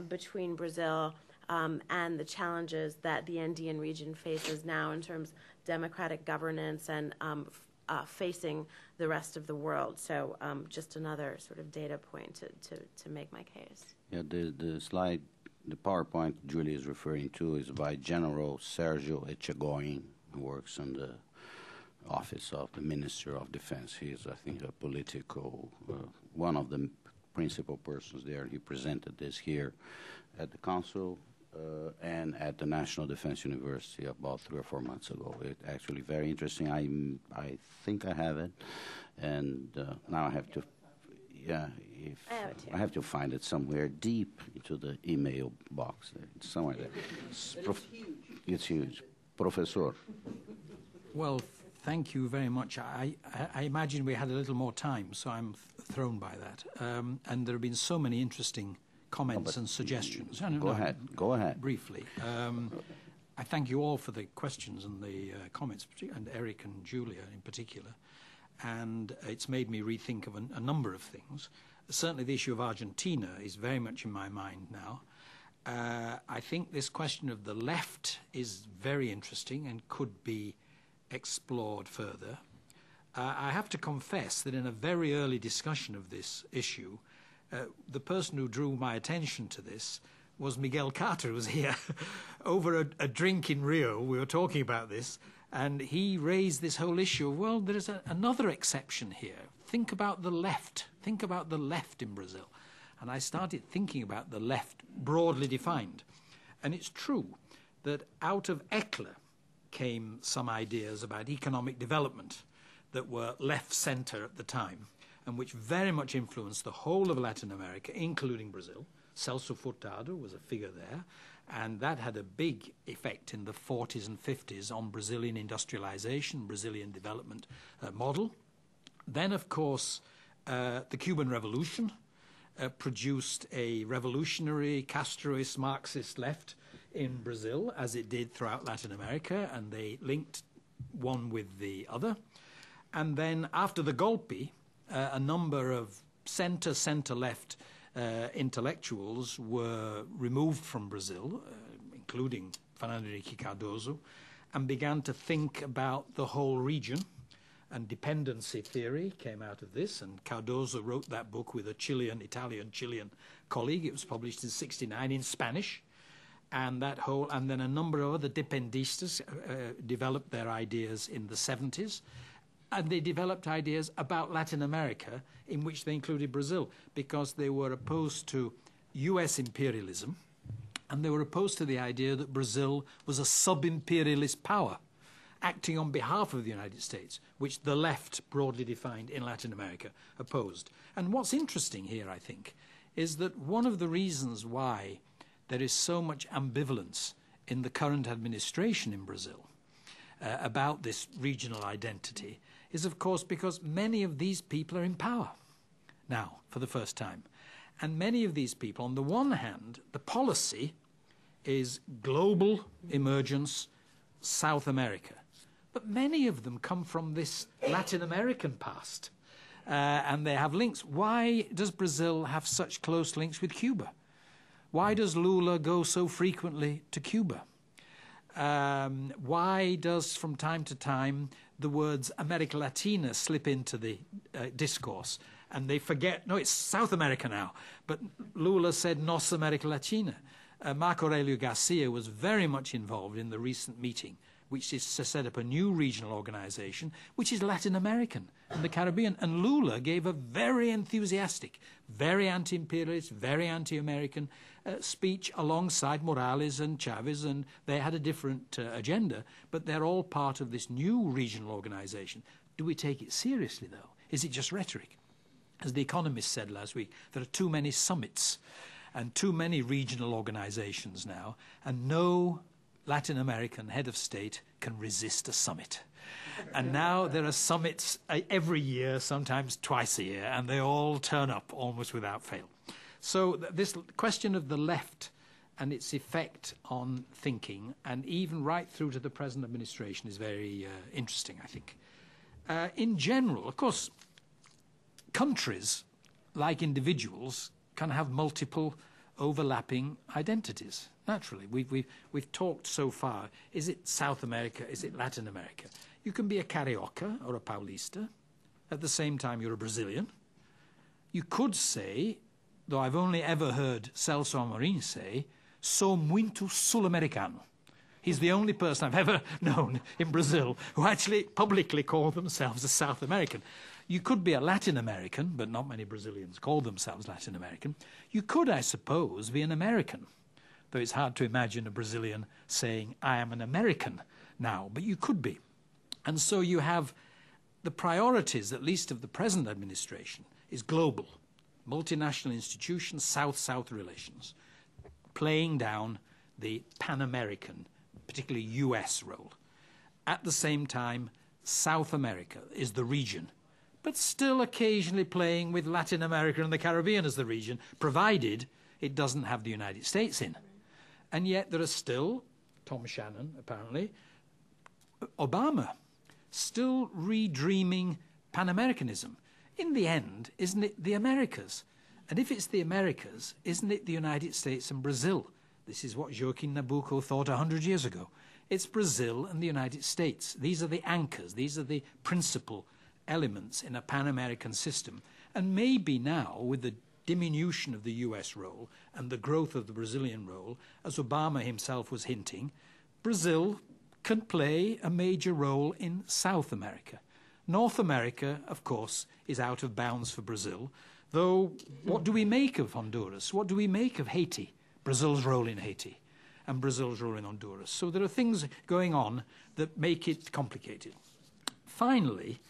between Brazil and the challenges that the Andean region faces now in terms of democratic governance and facing the rest of the world. So just another sort of data point to make my case. Yeah, the slide, the PowerPoint Julie is referring to is by General Sergio Echegoyen, who works in the office of the Minister of Defense. He is, I think, a political, one of the principal persons there. He presented this here at the Council and at the National Defense University about 3 or 4 months ago. It's actually very interesting. I think I have it, and now I have to, I have to find it somewhere deep into the email box. It's somewhere there. It's huge. Professor. Well, thank you very much. I imagine we had a little more time, so I'm thrown by that. And there have been so many interesting comments and suggestions. Go ahead. Briefly. I thank you all for the questions and the comments, and Eric and Julia in particular. And it's made me rethink of a number of things. Certainly the issue of Argentina is very much in my mind now. I think this question of the left is very interesting and could be explored further. I have to confess that in a very early discussion of this issue, the person who drew my attention to this was Miguel Carter, who was here over a drink in Rio. We were talking about this, and he raised this whole issue of, well, there is another exception here. Think about the left. Think about the left in Brazil. And I started thinking about the left broadly defined. And it's true that out of ECLA came some ideas about economic development that were left-center at the time and which very much influenced the whole of Latin America, including Brazil. Celso Furtado was a figure there, and that had a big effect in the 40s and 50s on Brazilian industrialization, Brazilian development model. Then, of course, the Cuban Revolution produced a revolutionary, Castroist, Marxist left in Brazil, as it did throughout Latin America, and they linked one with the other. And then after the Golpe, a number of center-left intellectuals were removed from Brazil, including Fernando Henrique Cardoso, and began to think about the whole region. And dependency theory came out of this, and Cardoso wrote that book with a Italian-Chilean colleague. It was published in '69 in Spanish. And then a number of other dependistas developed their ideas in the 70s. And they developed ideas about Latin America, in which they included Brazil, because they were opposed to U.S. imperialism, and they were opposed to the idea that Brazil was a sub-imperialist power, acting on behalf of the United States, which the left, broadly defined in Latin America, opposed. And what's interesting here, I think, is that one of the reasons why there is so much ambivalence in the current administration in Brazil about this regional identity is, of course, because many of these people are in power now for the first time. And many of these people, on the one hand, the policy is global emergence, South America. But many of them come from this Latin American past, and they have links. Why does Brazil have such close links with Cuba? Why does Lula go so frequently to Cuba? Why does, from time to time, the words America Latina slip into the discourse? And they forget, no, it's South America now. But Lula said Nos America Latina. Marco Aurelio Garcia was very much involved in the recent meeting, which is to set up a new regional organization, which is Latin American and the Caribbean. And Lula gave a very enthusiastic, very anti-imperialist, very anti-American speech alongside Morales and Chavez, and they had a different agenda, but they're all part of this new regional organization. Do we take it seriously, though? Is it just rhetoric? As The Economist said last week, there are too many summits and too many regional organizations now, and no Latin American head of state can resist a summit. And now there are summits every year, sometimes twice a year, and they all turn up almost without fail. So this question of the left and its effect on thinking, and even right through to the present administration, is very interesting, I think. In general, of course, countries, like individuals, can have multiple overlapping identities. naturally. We've talked so far. Is it South America? Is it Latin America? You can be a Carioca or a Paulista. At the same time, you're a Brazilian. You could say, though I've only ever heard Celso Amorim say, sou muito sul-americano. He's the only person I've ever known in Brazil who actually publicly call themselves a South American. You could be a Latin American, but not many Brazilians call themselves Latin American. You could, I suppose, be an American, though it's hard to imagine a Brazilian saying, I am an American now, but you could be. And so you have the priorities, at least of the present administration, is global, multinational institutions, South-South relations, playing down the Pan-American, particularly US role. At the same time, South America is the region, but still occasionally playing with Latin America and the Caribbean as the region, provided it doesn't have the United States in. And yet there are still, Tom Shannon apparently, Obama, still redreaming Pan-Americanism. In the end, isn't it the Americas? And if it's the Americas, isn't it the United States and Brazil? This is what Joaquin Nabucco thought 100 years ago. It's Brazil and the United States. These are the anchors. These are the principal elements in a Pan-American system. And maybe now, with the diminution of the US role and the growth of the Brazilian role, as Obama himself was hinting, Brazil can play a major role in South America. North America, of course, is out of bounds for Brazil, though what do we make of Honduras? What do we make of Haiti? Brazil's role in Haiti and Brazil's role in Honduras. So there are things going on that make it complicated. Finally,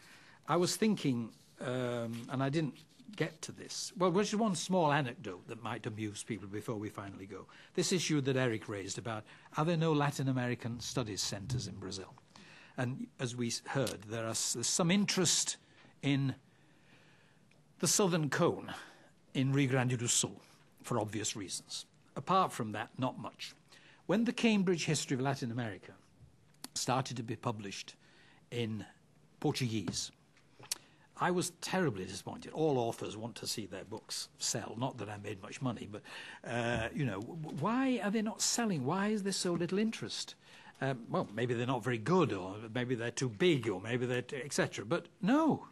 I was thinking, and I didn't get to this, well, just one small anecdote that might amuse people before we finally go. This issue that Eric raised about, are there no Latin American studies centers in Brazil? And as we heard, there's some interest in the Southern Cone in Rio Grande do Sul, for obvious reasons. Apart from that, not much. When the Cambridge History of Latin America started to be published in Portuguese, I was terribly disappointed. All authors want to see their books sell. Not that I made much money, but, you know, why are they not selling? Why is there so little interest? Well, maybe they're not very good, or maybe they're too big, or maybe they're etc. But no,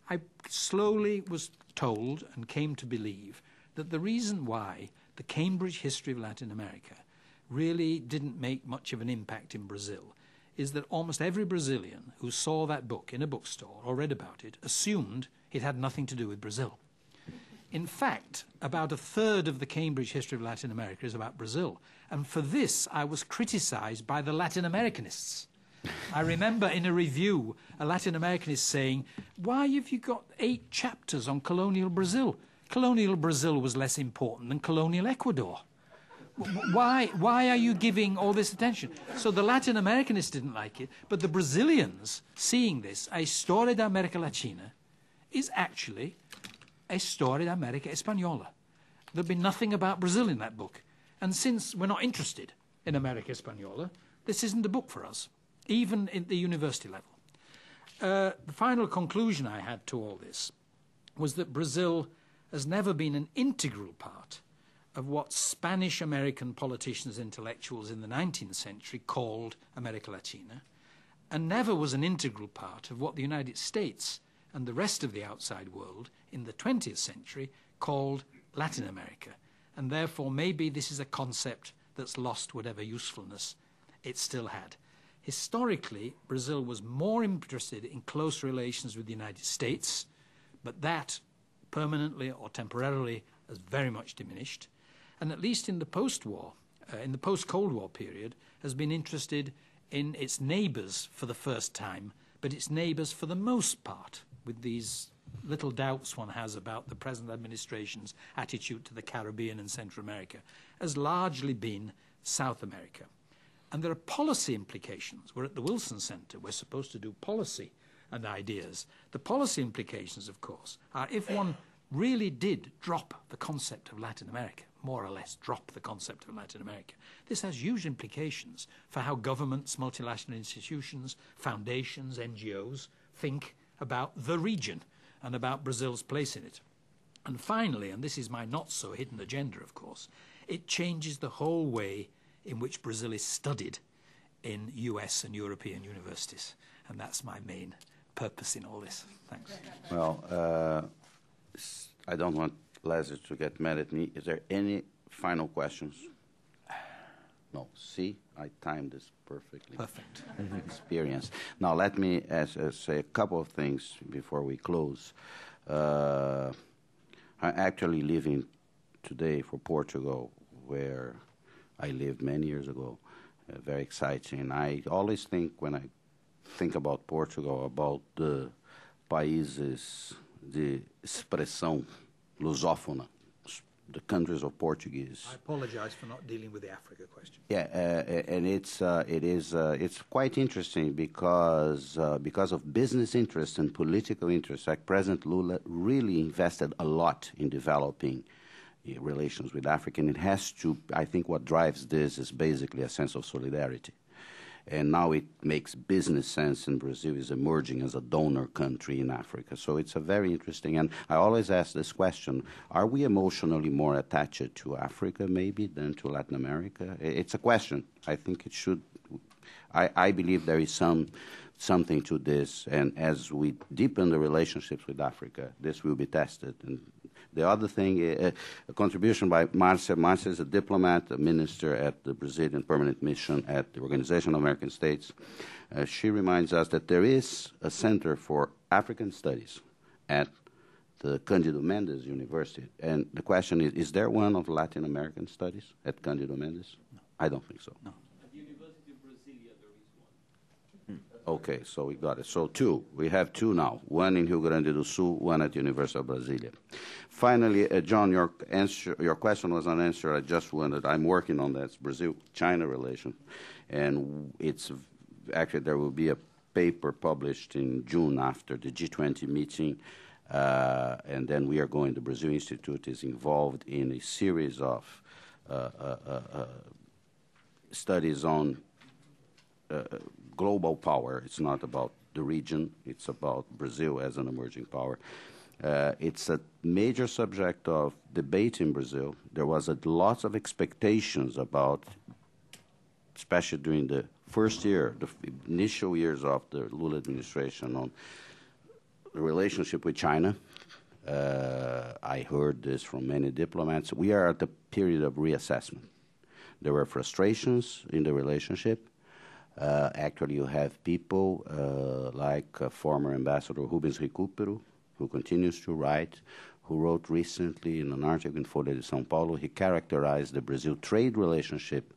I slowly was told and came to believe that the reason why the Cambridge History of Latin America really didn't make much of an impact in Brazil is that almost every Brazilian who saw that book in a bookstore or read about it assumed it had nothing to do with Brazil. In fact, about a third of the Cambridge History of Latin America is about Brazil. And for this, I was criticized by the Latin Americanists. I remember in a review, a Latin Americanist saying, why have you got 8 chapters on colonial Brazil? Colonial Brazil was less important than colonial Ecuador. Why are you giving all this attention? So the Latin Americanists didn't like it, but the Brazilians, seeing this, a História da América Latina, is actually a História da América Española. There'd be nothing about Brazil in that book. And since we're not interested in America Española, this isn't a book for us, even at the university level. The final conclusion I had to all this was that Brazil has never been an integral part of what Spanish-American politicians and intellectuals in the 19th century called America Latina, and never was an integral part of what the United States and the rest of the outside world in the 20th century called Latin America. And therefore, maybe this is a concept that's lost whatever usefulness it still had. Historically, Brazil was more interested in close relations with the United States, but that permanently or temporarily has very much diminished. And at least in the post-war, in the post-Cold War period, has been interested in its neighbors for the first time, but its neighbors for the most part, with these little doubts one has about the present administration's attitude to the Caribbean and Central America, has largely been South America. And there are policy implications. We're at the Wilson Center. We're supposed to do policy and ideas. The policy implications, of course, are if one really did drop the concept of Latin America, more or less drop the concept of Latin America, this has huge implications for how governments, multilateral institutions, foundations, NGOs think about the region and about Brazil's place in it. And finally, and this is my not-so-hidden agenda, of course, it changes the whole way in which Brazil is studied in US and European universities. And that's my main purpose in all this. Thanks. Well, I don't want Leslie to get mad at me. Is there any final questions? No. See, I timed this perfectly. Perfect. Experience. Now, let me say a couple of things before we close. I'm actually living today for Portugal, where I lived many years ago. Very exciting. I always think, when I think about Portugal, about the países de expressão lusófona, the countries of Portuguese. I apologize for not dealing with the Africa question. Yeah, and it's quite interesting because of business interests and political interests. Like President Lula really invested a lot in developing relations with Africa, and it has to. I think what drives this is basically a sense of solidarity. And now it makes business sense, and Brazil is emerging as a donor country in Africa. So it's a very interesting, and I always ask this question, are we emotionally more attached to Africa maybe than to Latin America? It's a question. I think it should, I believe there is something to this, and as we deepen the relationships with Africa, this will be tested. And the other thing, a contribution by Marcia. Marcia is a diplomat, a minister at the Brazilian Permanent Mission at the Organization of American States. She reminds us that there is a Center for African Studies at the Cândido Mendes University. And the question is there one of Latin American Studies at Cândido Mendes? No. I don't think so. No. Okay, so we got it. So two. We have two now. One in Rio Grande do Sul, one at the University of Brasilia. Finally, John, your question was unanswered. I just wondered. I'm working on that Brazil-China relation, and it's actually there will be a paper published in June after the G20 meeting, and then we are going. The Brazil Institute is involved in a series of studies on global power. It's not about the region. It's about Brazil as an emerging power. It's a major subject of debate in Brazil. There was lots of expectations about, especially during the first year, the initial years of the Lula administration, on the relationship with China. I heard this from many diplomats. We are at the period of reassessment. There were frustrations in the relationship. Actually, you have people like former Ambassador Rubens Recupero, who continues to write, who wrote recently in an article in Folha de São Paulo. He characterized the Brazil trade relationship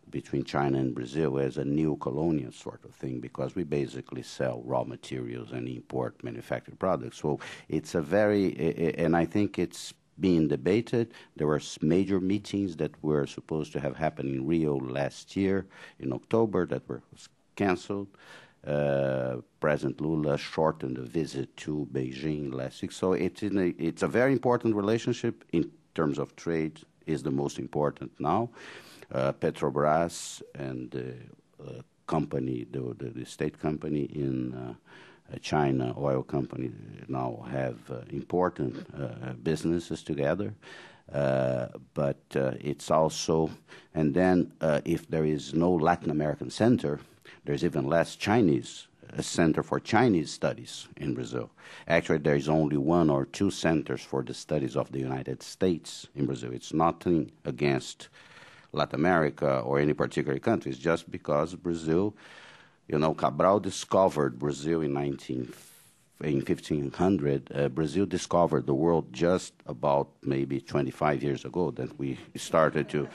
between China and Brazil as a neo-colonial sort of thing, because we basically sell raw materials and import manufactured products. So it's a very, and I think it's being debated. There were major meetings that were supposed to have happened in Rio last year in October that were canceled. President Lula shortened the visit to Beijing last week. So it's a very important relationship in terms of trade, is the most important now. Petrobras and the company, the state company in China, oil company, now have important businesses together. But it's also, and then if there is no Latin American center, there's even less Chinese center for Chinese studies in Brazil. Actually, there is only one or two centers for the studies of the United States in Brazil. It's nothing against Latin America or any particular country. It's just because Brazil, you know, Cabral discovered Brazil in 1500. Brazil discovered the world just about maybe 25 years ago that we started to.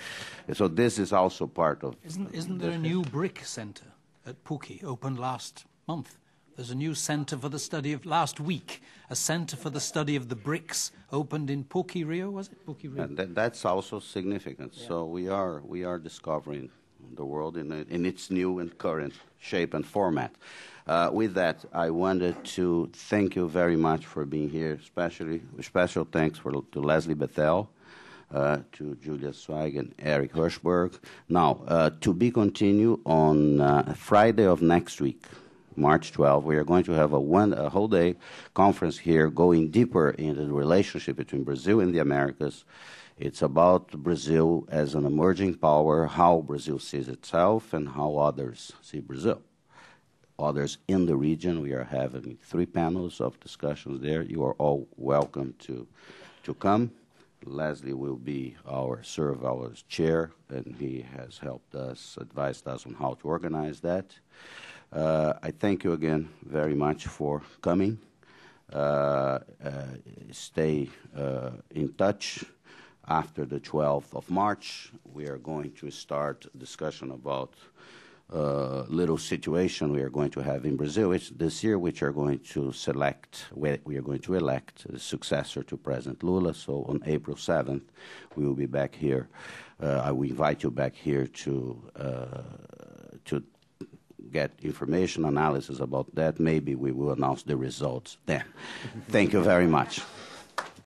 So this is also part of. Isn't there a new BRIC center at PUC opened last month? There's a new center for the study of, last week, a center for the study of the BRICS opened in PUC, Rio, was it? PUC, Rio? And that's also significant. Yeah. So we are discovering the world in its new and current shape and format. With that, I wanted to thank you very much for being here, especially special thanks to Leslie Bethel, to Julia Zweig and Eric Hirschberg. Now, to be continued on Friday of next week, March 12, we are going to have a whole day conference here going deeper into the relationship between Brazil and the Americas. It's about Brazil as an emerging power, how Brazil sees itself and how others see Brazil. Others in the region, we are having 3 panels of discussions there. You are all welcome to come. Leslie will be our chair, and he has helped us, advised us on how to organize that. I thank you again very much for coming. Stay in touch. After the 12th of March, we are going to start a discussion about little situation we are going to have in Brazil this year, which are going to we are going to elect a successor to President Lula. So on April 7th, we will be back here. I will invite you back here to get information, analysis about that. Maybe we will announce the results then. Thank you very much.